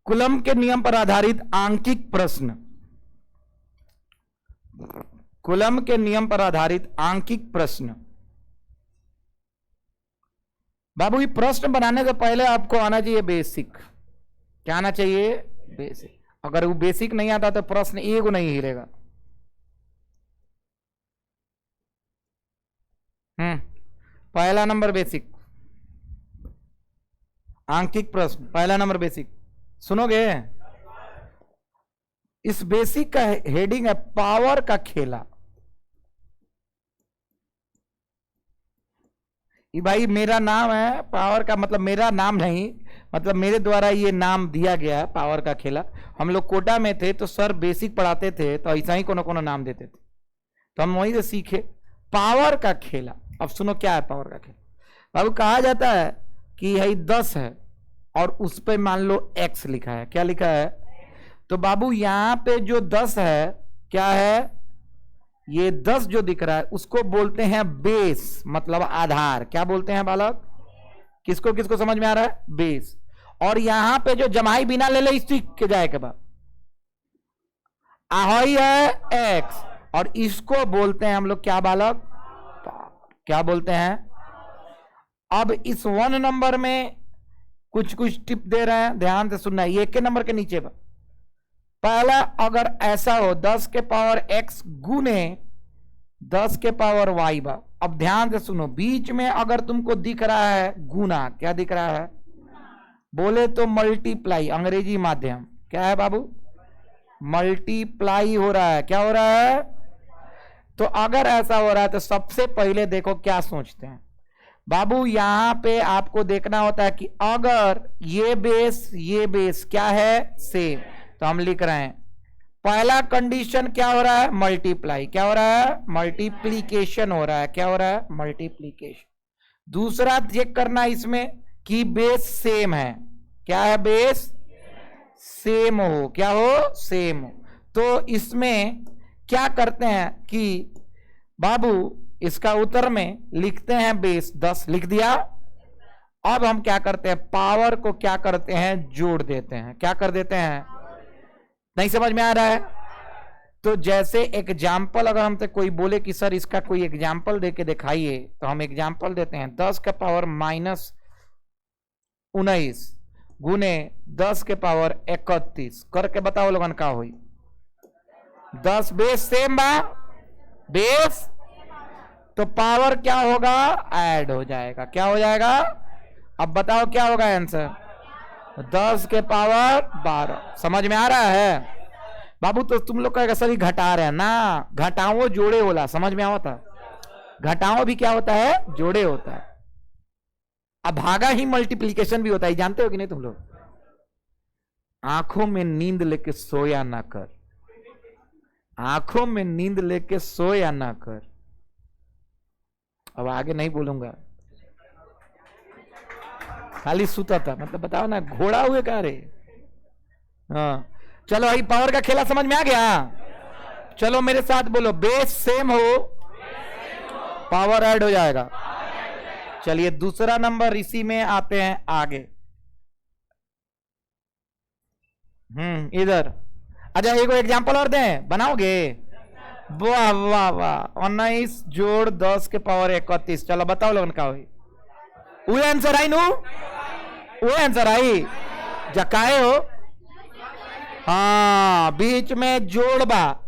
कुलम के नियम पर आधारित आंकिक प्रश्न। कुलम के नियम पर आधारित आंकिक प्रश्न। बाबू ये प्रश्न बनाने से पहले आपको आना चाहिए बेसिक। क्या आना चाहिए? बेसिक। अगर वो बेसिक नहीं आता तो प्रश्न एक नहीं हिलेगा। पहला नंबर बेसिक, आंकिक प्रश्न, पहला नंबर बेसिक। सुनोगे? इस बेसिक का हेडिंग है पावर का खेला। ये भाई मेरा नाम है, पावर का मतलब मेरा नाम नहीं, मतलब मेरे द्वारा ये नाम दिया गया है, पावर का खेला। हम लोग कोटा में थे तो सर बेसिक पढ़ाते थे तो ऐसा ही कोनो कोनो नाम देते थे, तो हम वहीं से सीखे पावर का खेला। अब सुनो क्या है पावर का खेला। बाबू कहा जाता है कि यही 10 है और उस पर मान लो x लिखा है। क्या लिखा है? तो बाबू यहां पे जो 10 है क्या है? ये 10 जो दिख रहा है उसको बोलते हैं बेस, मतलब आधार। क्या बोलते हैं बालक? किसको किसको समझ में आ रहा है? बेस। और यहां पे जो जमाई बिना ले ले इस के जाए के बाद ahoy है x, और इसको बोलते हैं हम लोग क्या बालक? क्या बोलते हैं? अब इस 1 नंबर में कुछ कुछ टिप दे रहे हैं, ध्यान से सुनना। ये के नंबर के नीचे पर पहला अगर ऐसा हो 10 के पावर x गुने 10 के पावर y बा। अब ध्यान से सुनो, बीच में अगर तुमको दिख रहा है गुना, क्या दिख रहा है? बोले तो मल्टीप्लाई, अंग्रेजी माध्यम क्या है बाबू? मल्टीप्लाई हो रहा है। क्या हो रहा है? तो अगर ऐसा हो रहा है तो सबसे पहले देखो क्या सोचते हैं बाबू। यहां पे आपको देखना होता है कि अगर ये बेस क्या है? सेम, तो हम लिख रहे हैं पहला कंडीशन क्या हो रहा है? मल्टीप्लाई। क्या हो रहा है? मल्टीप्लीकेशन हो रहा है। क्या हो रहा है? मल्टीप्लीकेशन। दूसरा चेक करना इसमें कि बेस सेम है। क्या है? बेस सेम हो। क्या हो? सेम हो। तो इसमें क्या करते हैं कि बाबू इसका उत्तर में लिखते हैं बेस 10 लिख दिया। अब हम क्या करते हैं? पावर को क्या करते हैं? जोड़ देते हैं। क्या कर देते हैं? नहीं समझ में आ रहा है? तो जैसे एग्जाम्पल अगर हमसे कोई बोले कि सर इसका कोई एग्जाम्पल देके दिखाइए, तो हम एग्जाम्पल देते हैं 10 के पावर -19 गुने 10 के पावर 31 करके बताओ लोगन का हुई? 10 बेस सेम बा, बेस तो पावर क्या होगा? ऐड हो जाएगा। क्या हो जाएगा? अब बताओ क्या होगा आंसर? 10 के पावर 12। समझ में आ रहा है बाबू? तो तुम लोग का सभी घटा रहे हैं ना, घटाओ जोड़े होला, समझ में आवता? घटाओ भी क्या होता है? जोड़े होता है। अब भागा ही मल्टीप्लीकेशन भी होता है, जानते हो कि नहीं तुम लोग? आंखों में नींद लेके सोया ना कर, आंखों में नींद लेके सोया ना कर। अब आगे नहीं बोलूंगा, खाली सुता था, मतलब बताओ ना, घोड़ा हुए कह रहे। हाँ चलो, भाई पावर का खेला समझ में आ गया? चलो मेरे साथ बोलो, बेस सेम हो पावर ऐड हो जाएगा। चलिए दूसरा नंबर इसी में आते हैं आगे। इधर अच्छा, एक एग्जांपल और दें, बनाओगे? वाह वाह वाह, 19 जोड़ 10 के पावर 31। चलो बताओ लोगन का हुई? वो आंसर आई नू, वो आंसर आई जकाए हो। हाँ बीच में जोड़ बा,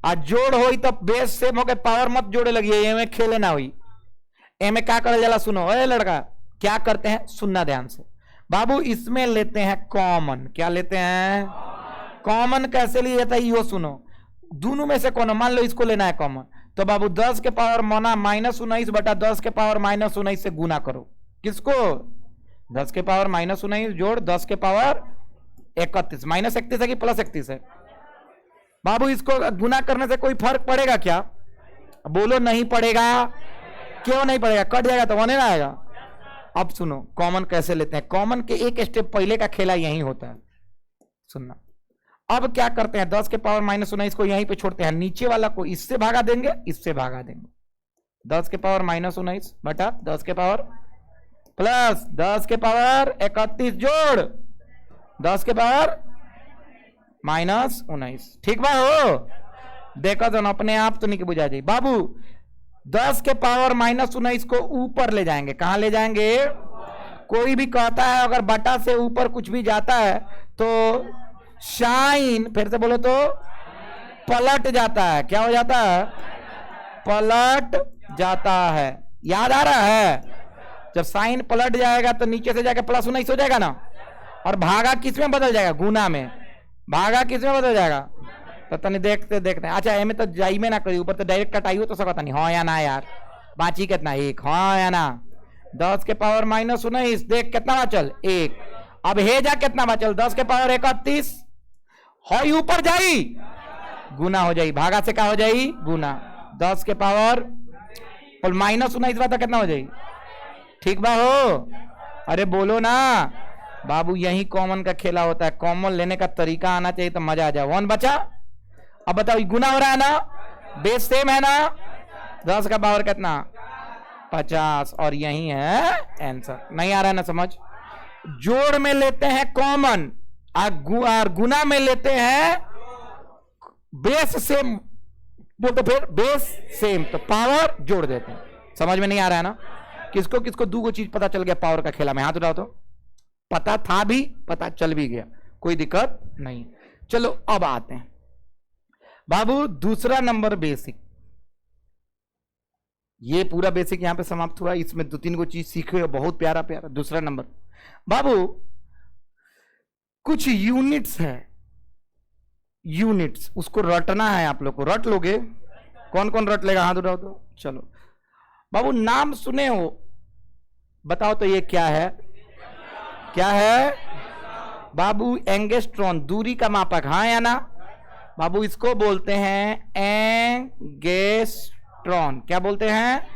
आ जोड़ होई तो बेस सेम हो के पावर मत जोड़े लगी, एमे खेले ना हुई। एमे क्या कर जाला सुनो, ए लड़का क्या करते हैं, सुनना ध्यान से बाबू। इसमें लेते हैं कॉमन। क्या लेते हैं? कॉमन। कैसे लिए जाता है यो सुनो, दोनों में से कौन, मान लो इसको लेना है कॉमन, तो बाबू 10 के पावर मना -19 बटा 10 के पावर -19 से गुना करो। किसको? 10 के पावर -19 जोड़ 10 के पावर 31। -31 है कि +31 है? बाबू इसको गुना करने से कोई फर्क पड़ेगा क्या? बोलो नहीं पड़ेगा। क्यों नहीं पड़ेगा? कट जाएगा तो होने ना आएगा। अब सुनो कॉमन कैसे लेते हैं। कॉमन के एक स्टेप पहले का खेला यही होता है, सुनना। अब क्या करते हैं, 10 के पावर -19 को यहीं पे छोड़ते हैं, नीचे वाला को इससे भागा देंगे, इससे भागा देंगे। 10 के पावर -19 बटा 10 के पावर प्लस 10 के पावर 31 जोड़ 10 के पावर -19। ठीक बा हो? देखो तो अपने आप तो नहीं बुझा जाए बाबू। 10 के पावर -19 को ऊपर ले जाएंगे। कहां ले जाएंगे? कोई भी कहता है अगर बटा से ऊपर कुछ भी जाता है तो साइन, फिर से बोलो तो, पलट जाता है। क्या हो जाता है? पलट जाता है। याद आ रहा है? जब साइन पलट जाएगा तो नीचे से जाके +19 हो जाएगा ना, और भागा किस में बदल जाएगा? गुना में। भागा किस में बदल जाएगा? तो तनी देखते देखते, अच्छा एम तो जाई में ना करी, ऊपर तो डायरेक्ट कटाई हो तो सकता नहीं। हाँ या ना यार? बाची कितना? 1। हाँ या ना? 10 के पावर -19 देख कितना बचल? 1। अब हे जा कितना बचल? 10 के पावर 31 हो ऊपर जाई, गुना हो जाई। भागा से क्या हो जाई? गुना। 10 के पावर और -19 बात कितना हो जाई? ठीक बा हो? अरे बोलो ना बाबू, यही कॉमन का खेला होता है। कॉमन लेने का तरीका आना चाहिए तो मजा आ जाए। 1 बचा। अब बताओ गुना हो रहा है ना, बेस सेम है ना, 10 का पावर कितना? 50। और यही है आंसर। नहीं आ रहा है ना समझ? जोड़ में लेते हैं कॉमन और गुना में लेते हैं बेस सेम। बोल तो फिर बेस सेम तो पावर जोड़ देते हैं। समझ में नहीं आ रहा है ना? किसको किसको दो चीज पता चल गया पावर का खेला में? हाथ उठाओ तो। पता था भी, पता चल भी गया, कोई दिक्कत नहीं। चलो अब आते हैं बाबू दूसरा नंबर बेसिक। ये पूरा बेसिक यहां पे समाप्त हुआ। इसमें 2-3 को चीज सीखे, बहुत प्यारा प्यारा। दूसरा नंबर बाबू, कुछ यूनिट्स है, यूनिट्स, उसको रटना है आप लोग को। रट लोगे? कौन कौन रट लेगा? हाथ उठाओ तो। चलो बाबू, नाम सुने हो? बताओ तो ये क्या है? क्या है बाबू? एंगस्ट्रॉन, दूरी का मापक। हाँ या ना? बाबू इसको बोलते हैं एंगस्ट्रॉन। क्या बोलते हैं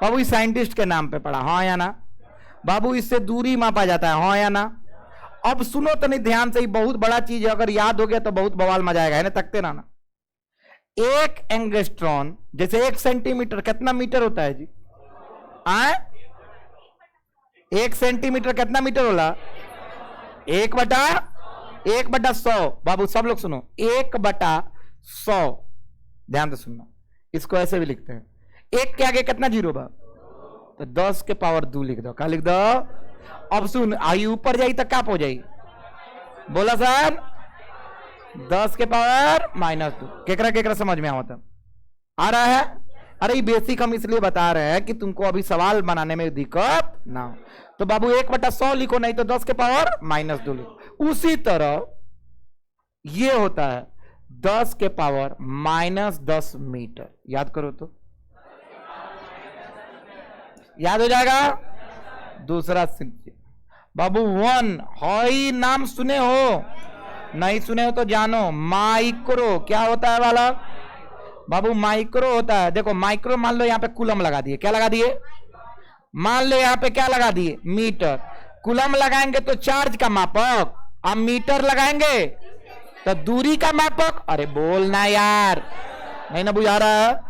बाबू? इस साइंटिस्ट के नाम पे पढ़ा। हाँ या ना? बाबू इससे दूरी मापा जाता है। हाँ या ना? अब सुनो तो नहीं ध्यान से, ही बहुत बड़ा चीज है, अगर याद हो गया तो बहुत बवाल मजा आएगा, है ना? तकते ना। 1 एंगस्ट्रॉन जैसे 1 सेंटीमीटर कितना मीटर होता है जी? 1 सेंटीमीटर कितना मीटर होला? 1/100। बाबू सब लोग सुनो, 1/100। ध्यान से सुनना, इसको ऐसे भी लिखते हैं। 1 के आगे कितना जीरो बा? तो 10 के पावर 2 लिख दो। क्या लिख दो? अब सुन, आई ऊपर जाई तो क्या हो जाई? बोला सर? 10 के पावर -2। केकरा केकरा समझ में आवता? आ रहा है? अरे ये बेसिक हम इसलिए बता रहे हैं कि तुमको अभी सवाल बनाने में दिक्कत ना हो। तो बाबू 1/100 लिखो, नहीं तो 10 के पावर -2 लिखो। उसी तरह ये होता है 10 के पावर -10 मीटर। याद करो तो याद हो जाएगा। दूसरा बाबू 1 हॉई नाम सुने हो, नहीं सुने हो तो जानो। माइक्रो क्या होता है वाला बाबू? माइक्रो होता है। देखो माइक्रो, मान लो यहां पे कूलम लगा दिए, क्या लगा दिए? मान लो यहां पे क्या लगा दिए? मीटर। कूलम लगाएंगे तो चार्ज का मापक, अब मीटर लगाएंगे तो दूरी का मापक। अरे बोलना यार, नहीं ना बुझा रहा है।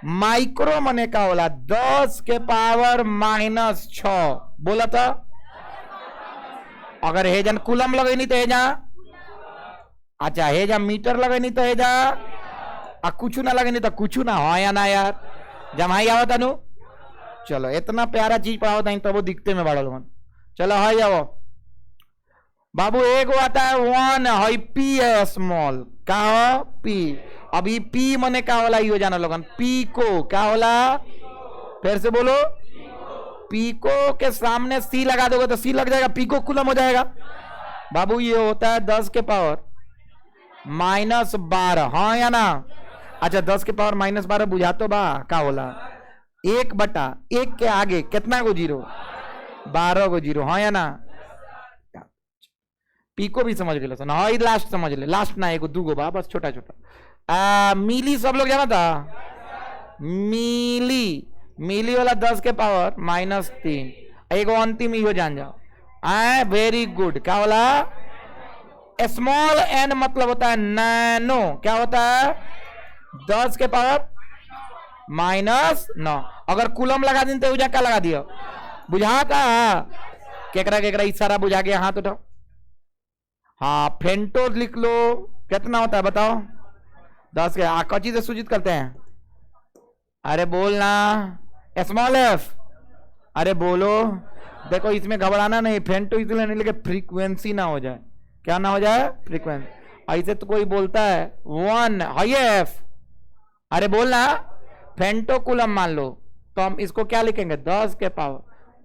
माइक्रो मने का बोला 10 के पावर -6 बोला था। अगर हेजन कूलम लगे नहीं तो हेजा, अच्छा हेजा मीटर लगे नहीं तो हेजा, आ कुछ ना लगे नहीं तो कुछ ना हो या ना यार। जमाई आवता नु। चलो इतना प्यारा चीज पढ़ाओ था तब वो दिखते में बड़ा लोगन। चलो हाई जाओ बाबू। एक आता है 1 हाई पी है स्मॉल, क्या हो? पी। अभी पी मने क्या होला यो जाना लोगन? पी को क्या होला? फिर से बोलो। पीको के सामने सी लगा दोगे तो सी लग जाएगा, पीको कूलम हो जाएगा। बाबू ये होता है 10 के पावर -12, हाँ या ना? अच्छा 10 के पावर -12 बुझा तो बा का होला? 1/1 के आगे कितना को जीरो? 12 को जीरो, हाँ या ना? पीको भी समझ गए हाँ, लास्ट समझ ले। लास्ट ना एगो दूगो बा बस, छोटा छोटा। मिली सब लोग जाना था। मिली, मिली वाला 10 के पावर -3। एगो अंतिम इहो जान जाओ। वेरी गुड, क्या बोला? स्मॉल एन मतलब होता है नैनो, क्या होता है? 10 के पावर -9। अगर कूलम लगा दिन तो क्या लगा दिया? बुझाता केकरा केकरा इशारा बुझा गया हाथ उठाओ। हाँ फेंटो लिख लो, कितना होता है बताओ? 10 के कची से सूचित करते हैं? अरे बोलना। स्मॉल एफ, अरे बोलो। देखो इसमें घबराना नहीं, फेंटो इसलिए नहीं लिखे फ्रीक्वेंसी ना हो जाए। क्या ना हो जाए? फ्रीक्वेंसी। ऐसे तो कोई बोलता है 1 हाई एफ, अरे बोलना। फेंटो कूलम मान लो तो हम इसको क्या लिखेंगे? 10 के पावर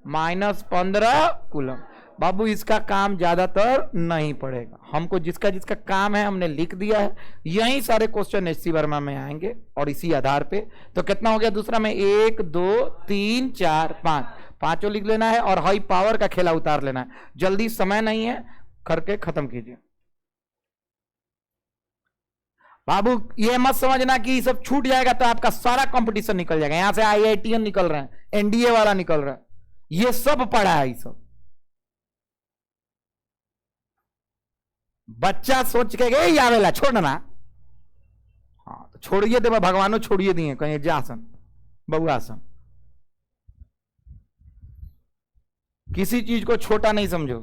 -15 कूलम। बाबू इसका काम ज्यादातर नहीं पड़ेगा, हमको जिसका जिसका काम है हमने लिख दिया है। यही सारे क्वेश्चन एचसी वर्मा में आएंगे और इसी आधार पे। तो कितना हो गया दूसरा में? 1 2 3 4 5, पांचों लिख लेना है और हाई पावर का खेला उतार लेना है। जल्दी, समय नहीं है, करके खत्म कीजिए। बाबू ये मत समझना कि सब छूट जाएगा तो आपका सारा कंपटीशन निकल जाएगा। यहां से आईआईटीएन निकल रहे हैं, एनडीए वाला निकल रहा है, ये सब पढ़ा है। ये सब बच्चा सोच के गए या आवेला छोड़ना। हाँ तो छोड़िए दे, भगवानों छोड़िए दिए कहीं जासन बहुआसन। किसी चीज को छोटा नहीं समझो।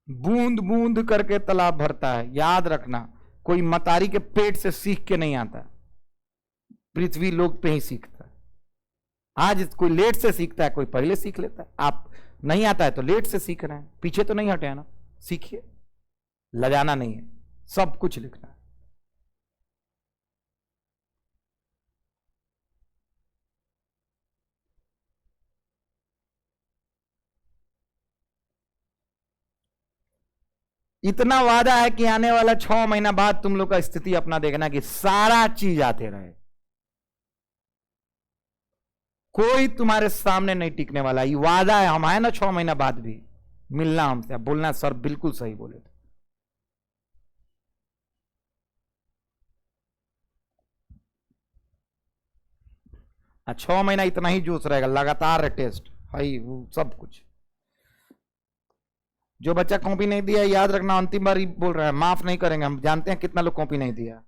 बूंद बूंद करके तालाब भरता है, याद रखना। कोई मतारी के पेट से सीख के नहीं आता, पृथ्वी लोक पे ही सीखता है। आज कोई लेट से सीखता है, कोई पहले सीख लेता है। आप नहीं आता है तो लेट से सीख रहे हैं, पीछे तो नहीं हटे ना। सीखिए, लजाना नहीं है, सब कुछ लिखना है। इतना वादा है कि आने वाला 6 महीना बाद तुम लोग का स्थिति अपना देखना कि सारा चीज आते रहे। कोई तुम्हारे सामने नहीं टिकने वाला, ये वादा है। हम आए ना 6 महीना बाद भी मिलना हमसे, बोलना सर बिल्कुल सही बोले थे। और 6 महीना इतना ही जोश रहेगा, लगातार टेस्ट है वो सब कुछ। जो बच्चा कॉपी नहीं दिया याद रखना, अंतिम बार ही बोल रहा है, माफ नहीं करेंगे। हम जानते हैं कितना लोग कॉपी नहीं दिया।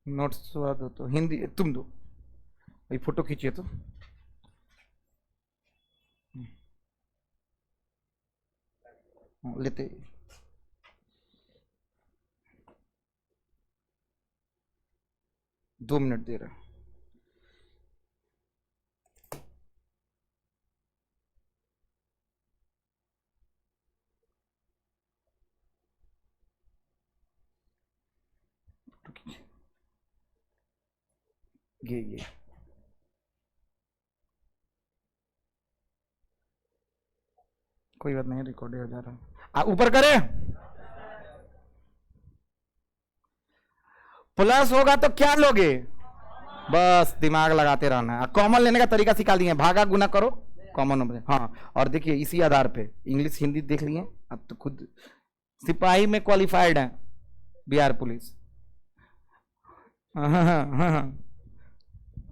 नोट्स दो तो हिंदी तुम दो, ये फोटो खींचिए तो। लेते 2 मिनट दे रहे हैं। ये कोई बात नहीं, रिकॉर्ड हो जा रहा है। ऊपर करे, प्लस होगा तो क्या लोगे, बस दिमाग लगाते रहना है। कॉमन लेने का तरीका सिखा दिए, भागा गुना करो कॉमन नंबर। हाँ, और देखिए इसी आधार पे इंग्लिश हिंदी देख लिए, अब तो खुद सिपाही में क्वालिफाइड है, बिहार पुलिस। हाँ,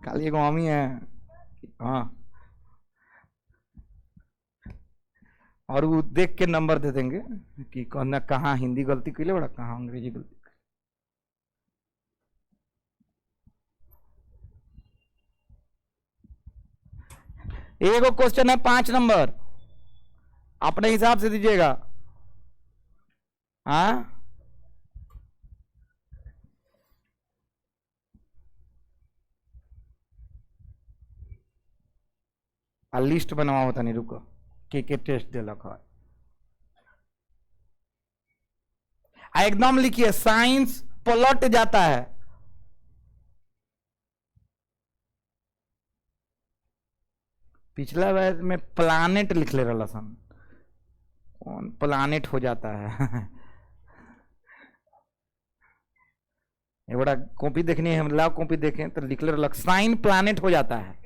खाली एगो हम ही है। हाँ, और वो देख के नंबर दे देंगे कि कहाँ हिंदी गलती कैले बड़ा, कहाँ अंग्रेजी गलती। एगो क्वेश्चन है 5 नंबर, अपने हिसाब से दीजिएगा। हाँ, लिस्ट बनवा होता नहीं, रुको के टेस्ट दिलक है। एकदम लिखिए, साइंस पलट जाता है। पिछला बार में प्लानेट लिख ले रहा सन, कौन प्लानेट हो जाता है। ये बड़ा कॉपी देखनी है, हम लाओ कॉपी देखें तो लिख ले रहा, साइन प्लानेट हो जाता है।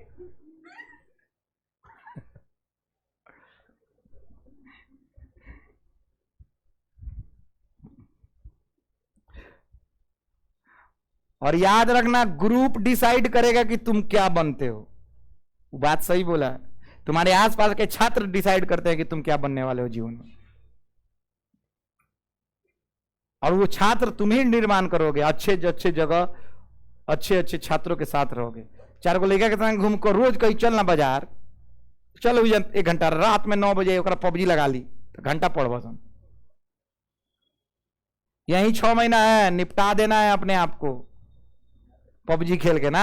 और याद रखना, ग्रुप डिसाइड करेगा कि तुम क्या बनते हो। बात सही बोला है, तुम्हारे आसपास के छात्र डिसाइड करते हैं कि तुम क्या बनने वाले हो जीवन में, और वो छात्र तुम ही निर्माण करोगे। अच्छे अच्छे जगह अच्छे अच्छे छात्रों के साथ रहोगे। 4 को लेकर के संग घूम को रोज कहीं चलना बाजार, चलो 1 घंटा रात में 9 बजे पबजी लगा ली तो घंटा पढ़ बसन। यही 6 महीना है, निपटा देना है अपने आप को पबजी खेल के ना।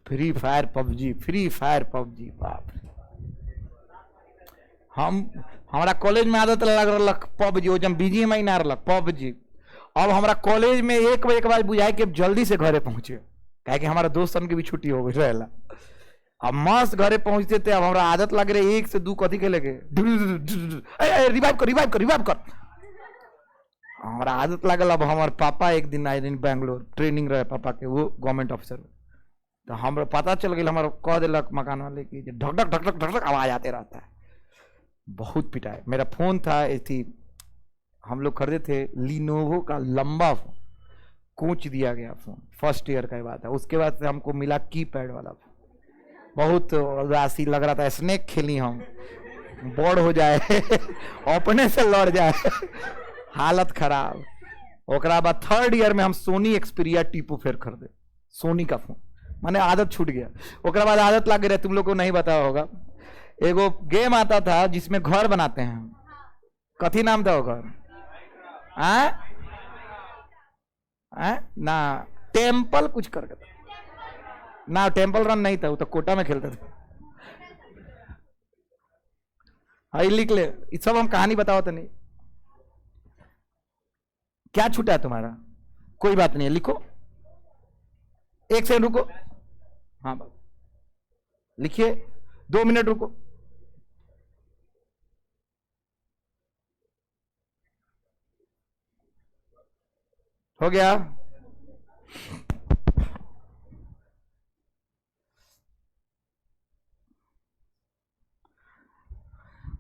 Free fire PUBG, free fire PUBG, बाप रे। हमारा कॉलेज में आदत लग रहा पबजी, वो जब बिजी में ना रहा पबजी। अब हमारा कॉलेज में 1 बजे के बाद बुझाए कि अब जल्दी से घरे पहुंचे, कहे कि हमारा दोस्तन की भी छुट्टी हो गई रहेला। अब मस्त घरे पहुंचते थे। अब हमारा आदत लग रही 1 से 2 कथी के लगे, रिवाइव कर रिवाइव कर रिवाइव कर। हमारा आदत लगल। अब हमारे पापा एक दिन आए दिन बैंगलोर, ट्रेनिंग रहे पापा के, वो गवर्नमेंट ऑफिसर, तो हमारा पता चल गया, हमारा कह दिलक मकान वाले की ढक ढक ढक ढक ढक ढक आवाज आते रहता है। बहुत पिटाए। मेरा फोन था ऐसी, हम लोग खरीदे थे लिनोवो का लंबा फोन, कोच दिया गया फोन, फर्स्ट ईयर का बात है। उसके बाद से हमको मिला कीपैड वाला फोन। बहुत उदासी लग रहा था, स्नेक खेली हम, बोर्ड हो जाए, अपने से लड़ जाए, हालत खराब। ओकरा बाद 3rd ईयर में हम सोनी एक्सपीरिया टीपू फेर खरीदे, सोनी का फोन। मैंने आदत छूट गया। ओकरा बाद आदत लग गई, तुम लोग को नहीं बताया होगा, एगो गेम आता था जिसमें घर बनाते हैं, कथी नाम था वो घर, ना टेम्पल कुछ करके था ना, टेम्पल रन नहीं था, वो तो कोटा में खेलते थे। हाँ, लिख ले, इस सब हम कहानी बताओ तो नहीं। क्या छूटा है तुम्हारा, कोई बात नहीं है, लिखो। 1 सेकंड रुको, हाँ लिखिए, 2 मिनट रुको। हो गया।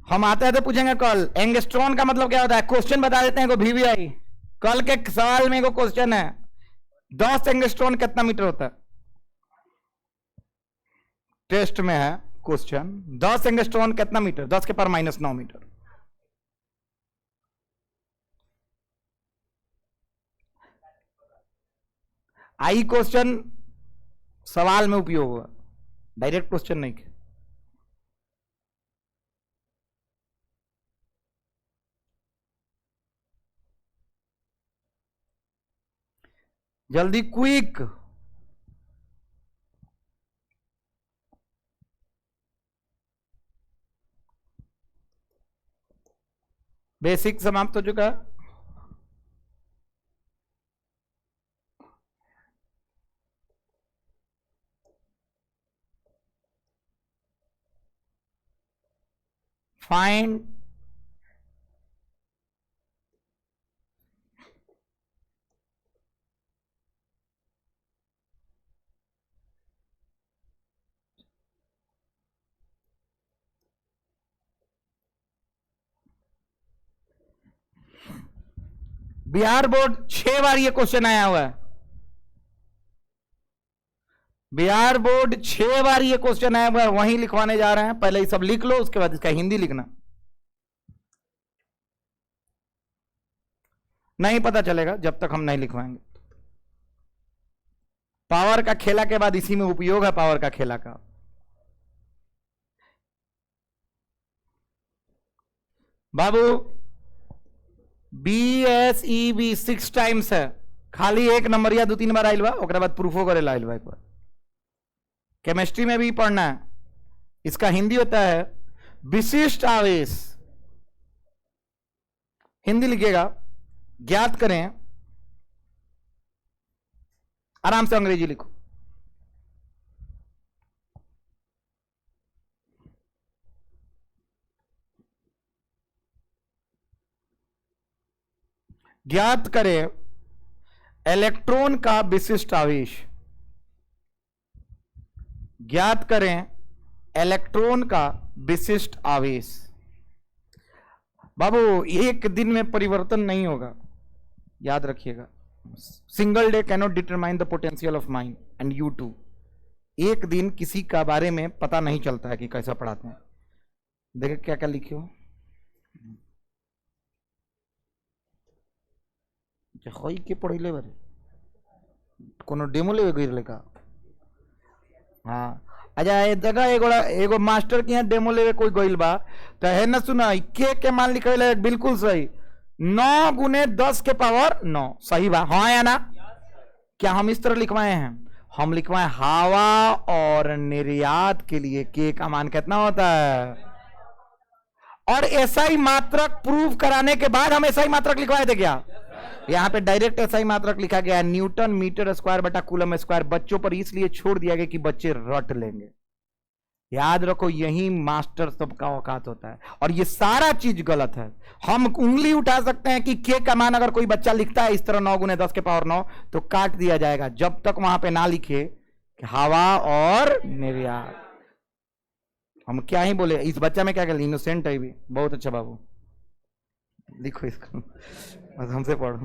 हम आते हैं तो पूछेंगे कल एंगस्ट्रॉन का मतलब क्या होता है, क्वेश्चन बता देते हैं को वीवीआई। कल के सवाल में एगो क्वेश्चन है, 10 एंगस्ट्रॉन कितना मीटर होता है, टेस्ट में है क्वेश्चन। 10 एंगस्ट्रॉन कितना मीटर, 10 के पावर -9 मीटर। आई क्वेश्चन सवाल में उपयोग हुआ, डायरेक्ट क्वेश्चन नहीं। जल्दी क्विक। बेसिक समाप्त हो चुका है। फाइंड बिहार बोर्ड 6 बार ये क्वेश्चन आया हुआ है। बिहार बोर्ड 6 बार ये क्वेश्चन आया हुआ है, वहीं लिखवाने जा रहे हैं। पहले ये सब लिख लो, उसके बाद इसका हिंदी लिखना। नहीं पता चलेगा जब तक हम नहीं लिखवाएंगे। पावर का खेला के बाद इसी में उपयोग है पावर का खेला का। बाबू BSEB 6 टाइम्स है, खाली 1 नंबर या 2-3 बार आइल बा, ओकरा बाद प्रूफो करे लाइल बा। एक बार केमिस्ट्री में भी पढ़ना है। इसका हिंदी होता है विशिष्ट आवेश। हिंदी लिखिएगा, ज्ञात करें। आराम से अंग्रेजी लिखो। ज्ञात करें इलेक्ट्रॉन का विशिष्ट आवेश। ज्ञात करें इलेक्ट्रॉन का विशिष्ट आवेश। बाबू एक दिन में परिवर्तन नहीं होगा, याद रखिएगा। Single day cannot determine the potential of mind and you too. एक दिन किसी का बारे में पता नहीं चलता है कि कैसा पढ़ाते हैं। देखे क्या क्या लिखे हो। के पढ़े बारे कोनो डेमो ले गई का। हाँ अच्छा, ये जगह एगो मास्टर के यहाँ डेमो लेवे कोई गइल बा, तो है ना सुना के मान लिखे बिल्कुल सही। 9 गुने 10 के पावर 9 सही बा, हाँ या ना? क्या हम इस तरह लिखवाए हैं? हम लिखवाए हवा और निर्यात के लिए के का मान कितना होता है। और एसआई मात्रक प्रूव कराने के बाद हम एसआई मात्रक लिखवाए थे क्या? यहाँ पे डायरेक्ट एसआई मात्रक लिखा गया है, न्यूटन मीटर स्क्वायर बटा कूलम स्क्वायर। बच्चों पर इसलिए छोड़ दिया गया कि बच्चे रट लेंगे। याद रखो, यही मास्टर सबका औकात होता है। और ये सारा चीज गलत है। हम उंगली उठा सकते हैं कि के का मान अगर कोई बच्चा लिखता है इस तरह 9 गुने 10 के पावर 9 तो काट दिया जाएगा, जब तक वहां पे ना लिखे कि हवा और निर्यात। हम क्या ही बोले, इस बच्चा में क्या कर, इनोसेंट है भी। बहुत अच्छा बाबू, लिखो इसको, बस हमसे पढ़ो।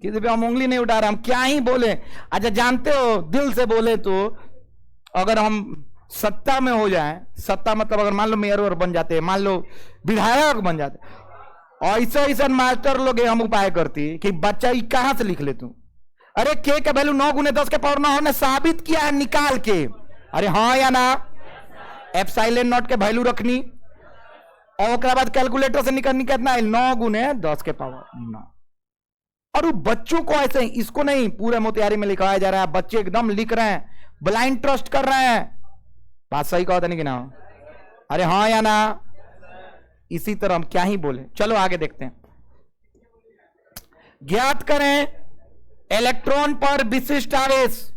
किसी पे हम उंगली नहीं उठा रहे, हम क्या ही बोले। अच्छा जानते हो, दिल से बोले तो अगर हम सत्ता में हो जाए, सत्ता मतलब अगर मान लो मेयर और बन जाते, मान लो विधायक बन जाते, ऐसा ऐसा मास्टर लोग हम उपाय करती कि बच्चा ये कहां से लिख ले तू। अरे के का वैल्यू 9 गुने 10 के पावर 9 हमने साबित किया है निकाल के। अरे हाँ या ना? एप्सिलॉन नॉट के वैल्यू रखनी और उसके बाद कैलकुलेटर से निकलनी कितना है 9 गुने 10 के पावर 9। और वो बच्चों को ऐसे इसको नहीं पूरे मोतिहारी में लिखवाया जा रहा है। बच्चे एकदम लिख रहे हैं, ब्लाइंड ट्रस्ट कर रहे हैं। बात सही कहा था नहीं कि ना? अरे हाँ या ना? इसी तरह हम क्या ही बोले। चलो आगे देखते हैं। ज्ञात करें इलेक्ट्रॉन पर विशिष्ट आवेश।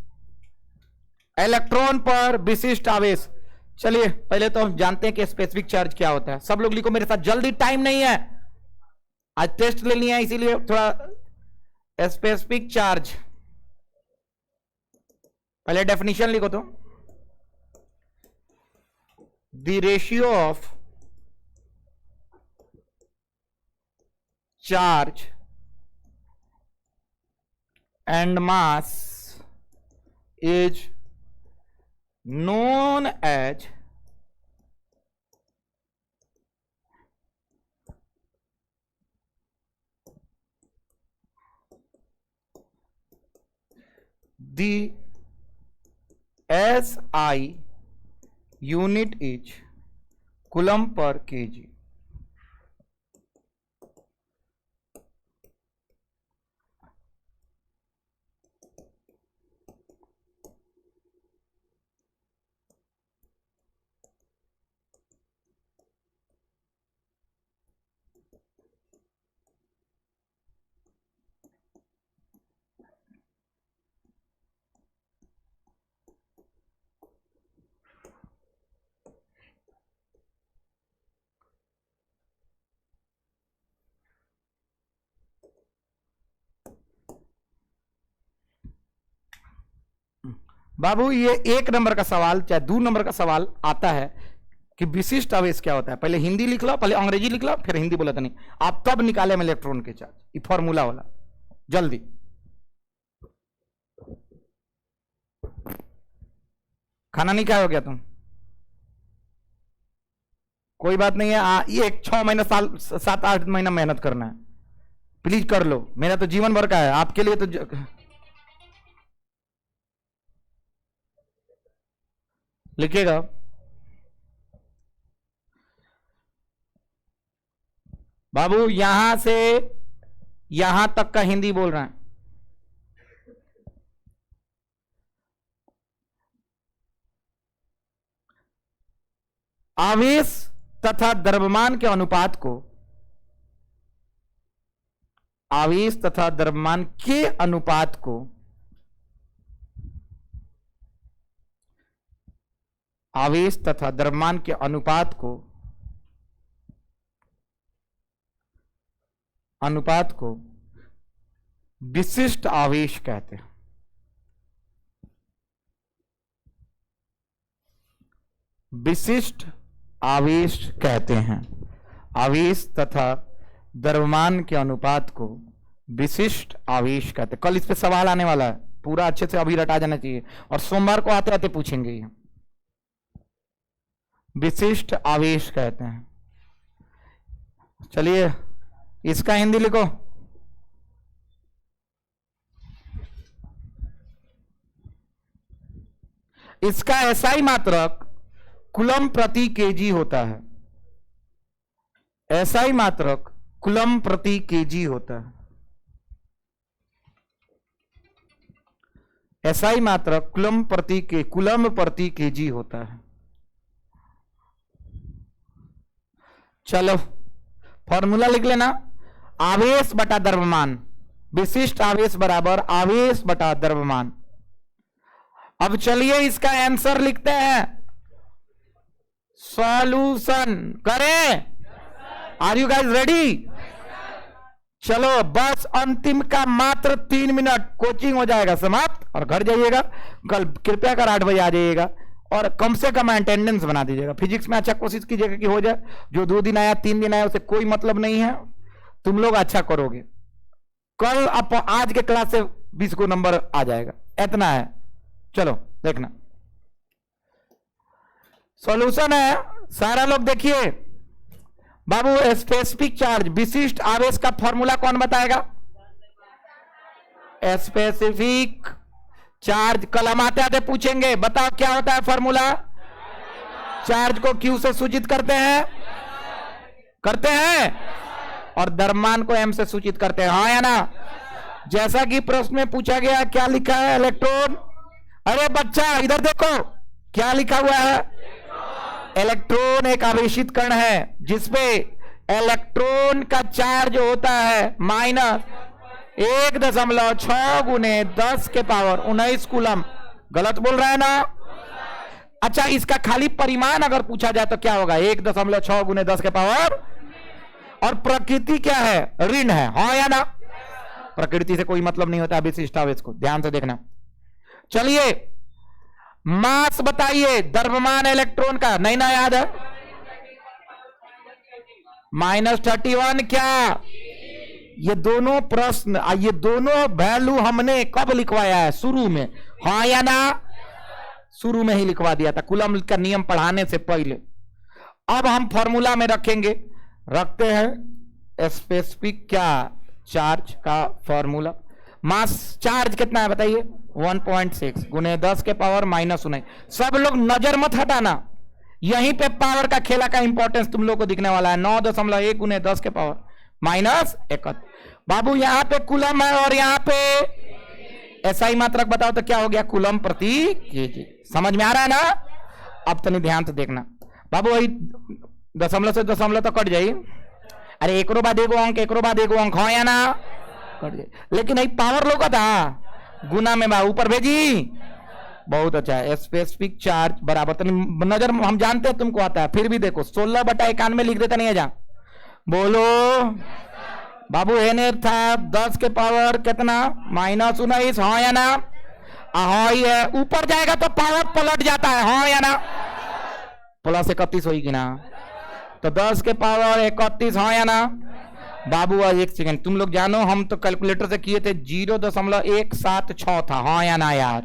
इलेक्ट्रॉन पर विशिष्ट आवेश। चलिए पहले तो हम जानते हैं कि स्पेसिफिक चार्ज क्या होता है। सब लोग लिखो मेरे साथ, जल्दी, टाइम नहीं है, आज टेस्ट ले लिया है इसीलिए थोड़ा। स्पेसिफिक चार्ज, पहले डेफिनेशन लिखो तो। The ratio of charge and mass is known as the SI unit is coulomb per kg। बाबू ये 1 नंबर का सवाल चाहे 2 नंबर का सवाल आता है कि विशिष्ट आवेश क्या होता है, पहले हिंदी लिख लो, पहले अंग्रेजी लिख लो, फिर हिंदी बोला था नहीं, आप तब निकाले में इलेक्ट्रॉन के चार्ज, ये फॉर्मूला वाला। जल्दी खाना नहीं खाए हो क्या तुम? कोई बात नहीं है, ये 6 महीना साल 7-8 महीना मेहनत करना है, प्लीज कर लो, मेरा तो जीवन भर का है, आपके लिए तो लिखिएगा। बाबू यहां से यहां तक का हिंदी बोल रहे हैं। आवेश तथा द्रव्यमान के अनुपात को, आवेश तथा द्रव्यमान के अनुपात को आवेश तथा द्रव्यमान के अनुपात को विशिष्ट आवेश कहते हैं। विशिष्ट आवेश कहते हैं। आवेश तथा द्रव्यमान के अनुपात को विशिष्ट आवेश कहते हैं। कल इस पे सवाल आने वाला है, पूरा अच्छे से अभी रटा जाना चाहिए, और सोमवार को आते आते पूछेंगे ये। विशिष्ट आवेश कहते हैं। चलिए इसका हिंदी लिखो। इसका एसआई मात्रक कूलम प्रति केजी होता है। एसआई मात्रक कूलम प्रति केजी होता है। एसआई मात्रक कूलम प्रति केजी होता है। चलो फॉर्मूला लिख लेना, आवेश बटा द्रव्यमान, विशिष्ट आवेश बराबर आवेश बटा द्रव्यमान। अब चलिए इसका आंसर लिखते हैं, सॉल्यूशन करें। Are you guys ready? चलो बस अंतिम का मात्र 3 मिनट, कोचिंग हो जाएगा समाप्त और घर जाइएगा। कल कृपया कर 8 बजे आ जाइएगा और कम से कम अटेंडेंस बना दीजिएगा। फिजिक्स में अच्छा कोशिश कीजिएगा कि हो जाए। जो 2 दिन आया 3 दिन आया उसे कोई मतलब नहीं है, तुम लोग अच्छा करोगे। कल आप आज के क्लास से 20 को नंबर आ जाएगा, इतना है। चलो देखना सॉल्यूशन है। सारा लोग देखिए बाबू, स्पेसिफिक चार्ज विशिष्ट आवेश का फॉर्मूला कौन बताएगा? स्पेसिफिक चार्ज कल हम आते आते पूछेंगे, बताओ क्या होता है फॉर्मूला? चार्ज को क्यू से सूचित करते हैं और द्रव्यमान को एम से सूचित करते हैं, हाँ या ना? जैसा कि प्रश्न में पूछा गया, क्या लिखा है? इलेक्ट्रॉन। अरे बच्चा इधर देखो, क्या लिखा हुआ है? इलेक्ट्रॉन एक आवेशित कण है जिसपे इलेक्ट्रॉन का चार्ज होता है -1.6 गुने 10 के पावर 19 कूलम। गलत बोल रहा है ना? अच्छा, इसका खाली परिमाण अगर पूछा जाए तो क्या होगा? 1.6 गुने 10 के पावर, और प्रकृति क्या है? ऋण है, हाँ या ना? प्रकृति से कोई मतलब नहीं होता विशिष्ट आवेश को, ध्यान से देखना। चलिए मास बताइए द्रव्यमान इलेक्ट्रॉन का, नहीं ना याद है? -31 क्या? ये दोनों प्रश्न, ये दोनों वैल्यू हमने कब लिखवाया है? शुरू में, हाँ या ना? शुरू में ही लिखवा दिया था कूलम का नियम पढ़ाने से पहले। अब हम फॉर्मूला में रखेंगे, रखते हैं स्पेसिफिक क्या चार्ज का फॉर्मूला। मास चार्ज कितना है बताइए? 1.6 गुने 10 के पावर -19। सब लोग नजर मत हटाना, यहीं पे पावर का खेला का इंपॉर्टेंस तुम लोग को दिखने वाला है। 9.1 गुने 10 के पावर -1। बाबू यहाँ पे कूलम है और यहाँ पे एसआई मात्रक बताओ तो क्या हो गया? कूलम प्रति केजी। समझ में आ रहा है ना? अब तनी ध्यान से देखना बाबू, वही दशमलव से दशमलव तो कट जाइए। अरे एकरो बाद एगो अंक, एकरो बाद एगो अंक, हाँ या ना? कट जाए। लेकिन नहीं पावर लोग था गुना में बा, ऊपर भेजी। बहुत अच्छा है। स्पेसिफिक चार्ज बराबर, तो नजर हम जानते हैं तुमको आता है, फिर भी देखो 16/91 लिख देता नहीं है जा। बोलो बाबू, एने था 10 के पावर कितना, -19, हाँ या ना? हाँ ही है। ऊपर जाएगा तो पावर पलट जाता है, हाँ या ना? +31 होगी ना? तो 10 के पावर 31, हाँ या ना? बाबू आज एक सेकंड, तुम लोग जानो हम तो कैलकुलेटर से किए थे, 0.176 था, हाँ या ना यार?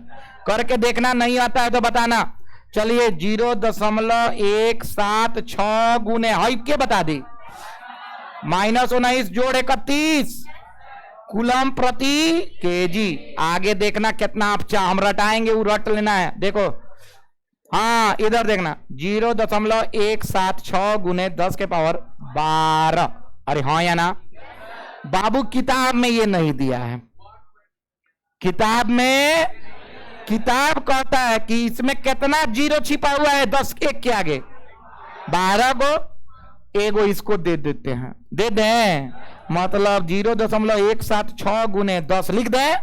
करके देखना, नहीं आता है तो बताना। चलिए 0.176 गुने हाई के बता दी, -19 जोड़ 31 कूलम प्रति केजी। आगे देखना कितना आप हम रटाएंगे, वो रट लेना है। देखो हाँ इधर देखना, 0.176 गुने 10 के पावर 12। अरे हाँ या ना? बाबू किताब में ये नहीं दिया है, किताब में, किताब कहता है कि इसमें कितना जीरो छिपा हुआ है 10 एक के आगे, 12 को एगो इसको दे देते हैं, दे दें, मतलब 0.176 गुने 10 लिख दें।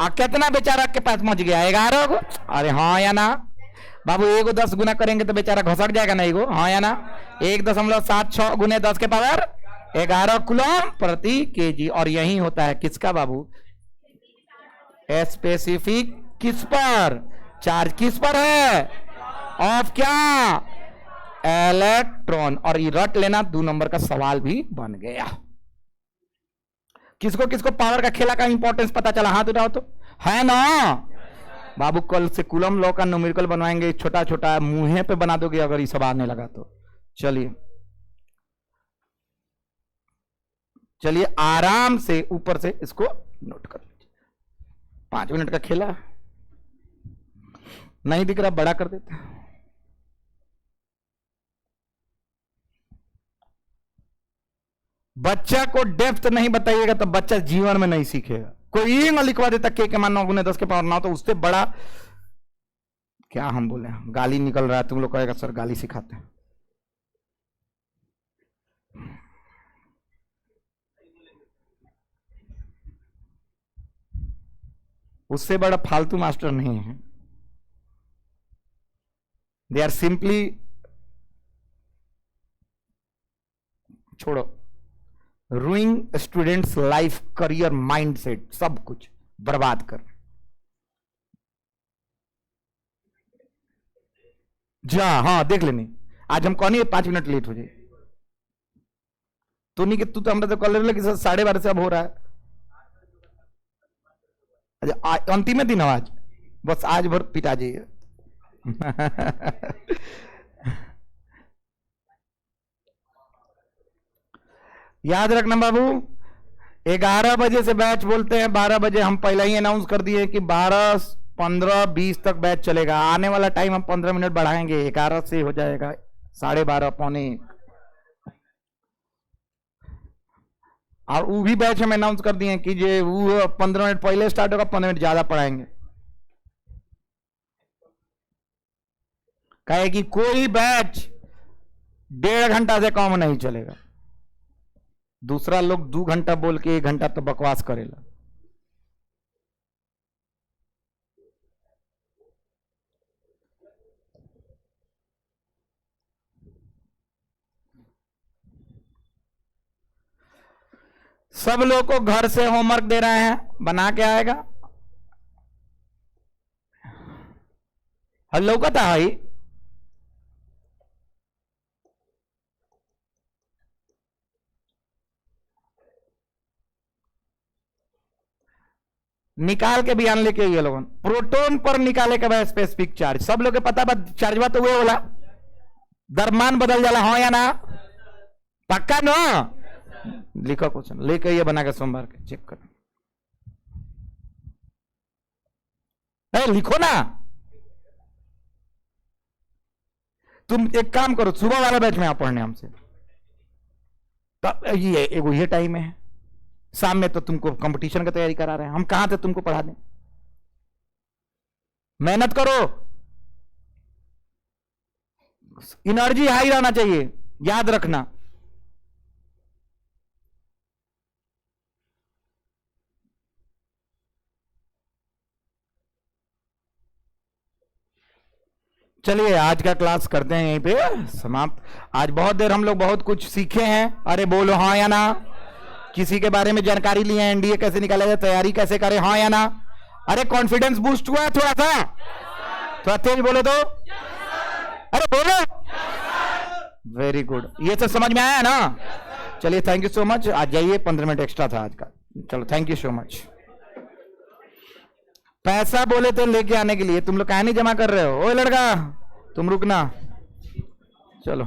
और कितना बेचारा के पास पहुंच गया, 11 को। अरे हाँ या ना? बाबू एगो 10 गुना करेंगे तो बेचारा घसक जाएगा ना एगो, हाँ या ना? 1.76 गुने 10 के पावर 11 कूलम प्रति केजी। और यही होता है किसका बाबू, स्पेसिफिक किस पर, चार्ज किस पर है, ऑफ क्या, इलेक्ट्रॉन। और ये रट लेना, 2 नंबर का सवाल भी बन गया। किसको किसको पावर का खेला का इंपॉर्टेंस पता चला, हाथ उठाओ तो, है ना? बाबू कल से कूलम लॉ का न्यूमेरिकल बनवाएंगे, छोटा छोटा मुंह पे बना दोगे अगर ये सब आने लगा तो। चलिए चलिए आराम से ऊपर से इसको नोट कर लीजिए। 5 मिनट का खेला, नहीं दिख रहा बड़ा कर देते। बच्चा को डेप्थ नहीं बताइएगा तो बच्चा जीवन में नहीं सीखेगा। कोई ये ना लिखवा देता के मान 9 गुने 10 के पावर 9, तो उससे बड़ा क्या हम बोले, गाली निकल रहा है, तुम लोग कहेगा सर गाली सिखाते हैं। उससे बड़ा फालतू मास्टर नहीं है। दे आर सिंपली, छोड़ो, रूइंग स्टूडेंट्स लाइफ, करियर, माइंडसेट, सब कुछ बर्बाद कर। जा हाँ देख लेनी, आज हम कौन 5 मिनट लेट हो जाए तो नहीं कि तू तो हमारे तो कॉलेज लगे 12:30 से अब हो रहा है। अच्छा अंतिम दिन आज, बस आज भर पिटा जाइए। याद रखना बाबू, 11 बजे से बैच बोलते हैं, 12 बजे हम पहले ही अनाउंस कर दिए कि 12, 15, 20 तक बैच चलेगा। आने वाला टाइम हम 15 मिनट बढ़ाएंगे, 11 से हो जाएगा 12:30 पौने 1। और वो भी बैच हम अनाउंस कर दिए कि जे वो 15 मिनट पहले स्टार्ट होगा, 15 मिनट ज्यादा पढ़ाएंगे। कहे कि कोई बैच 1.5 घंटा से कम नहीं चलेगा। दूसरा लोग 2 घंटा बोल के 1 घंटा तो बकवास करेला। सब लोग को घर से होमवर्क दे रहे हैं, बना के आएगा। हेलो कहता है निकाल के बयान लेके ये लोगन, प्रोटॉन पर निकाले के बाद स्पेसिफिक चार्ज, सब लोग के पता बा चार्ज बा तो वो बोला दरमान बदल जाला, हाँ या ना? पक्का ना? लिखो क्वेश्चन लेके ये बना के सोमवार के चेक करो। लिखो ना, तुम एक काम करो, सुबह वाला बैच में आप पढ़ने हमसे, तब ये टाइम है। शाम में तो तुमको कंपटीशन की तैयारी करा रहे हैं, हम कहां से तुमको पढ़ा दें? मेहनत करो, एनर्जी हाई रहना चाहिए, याद रखना। चलिए आज का क्लास करते हैं यहीं पे समाप्त। आज बहुत देर हम लोग बहुत कुछ सीखे हैं। अरे बोलो हाँ या ना। किसी के बारे में जानकारी ली है, एनडीए कैसे निकाला जाए, तैयारी कैसे करें, हाँ या ना। अरे कॉन्फिडेंस बूस्ट हुआ है थोड़ा सा, थोड़ा तेज बोलो तो। अरे बोलो। वेरी गुड, ये सब समझ में आया ना। चलिए थैंक यू सो मच। आज जाइए, 15 मिनट एक्स्ट्रा था आज का। चलो थैंक यू सो मच। पैसा बोले थे लेके आने के लिए, तुम लोग काहे नहीं जमा कर रहे हो? ओ लड़का तुम रुकना, चलो।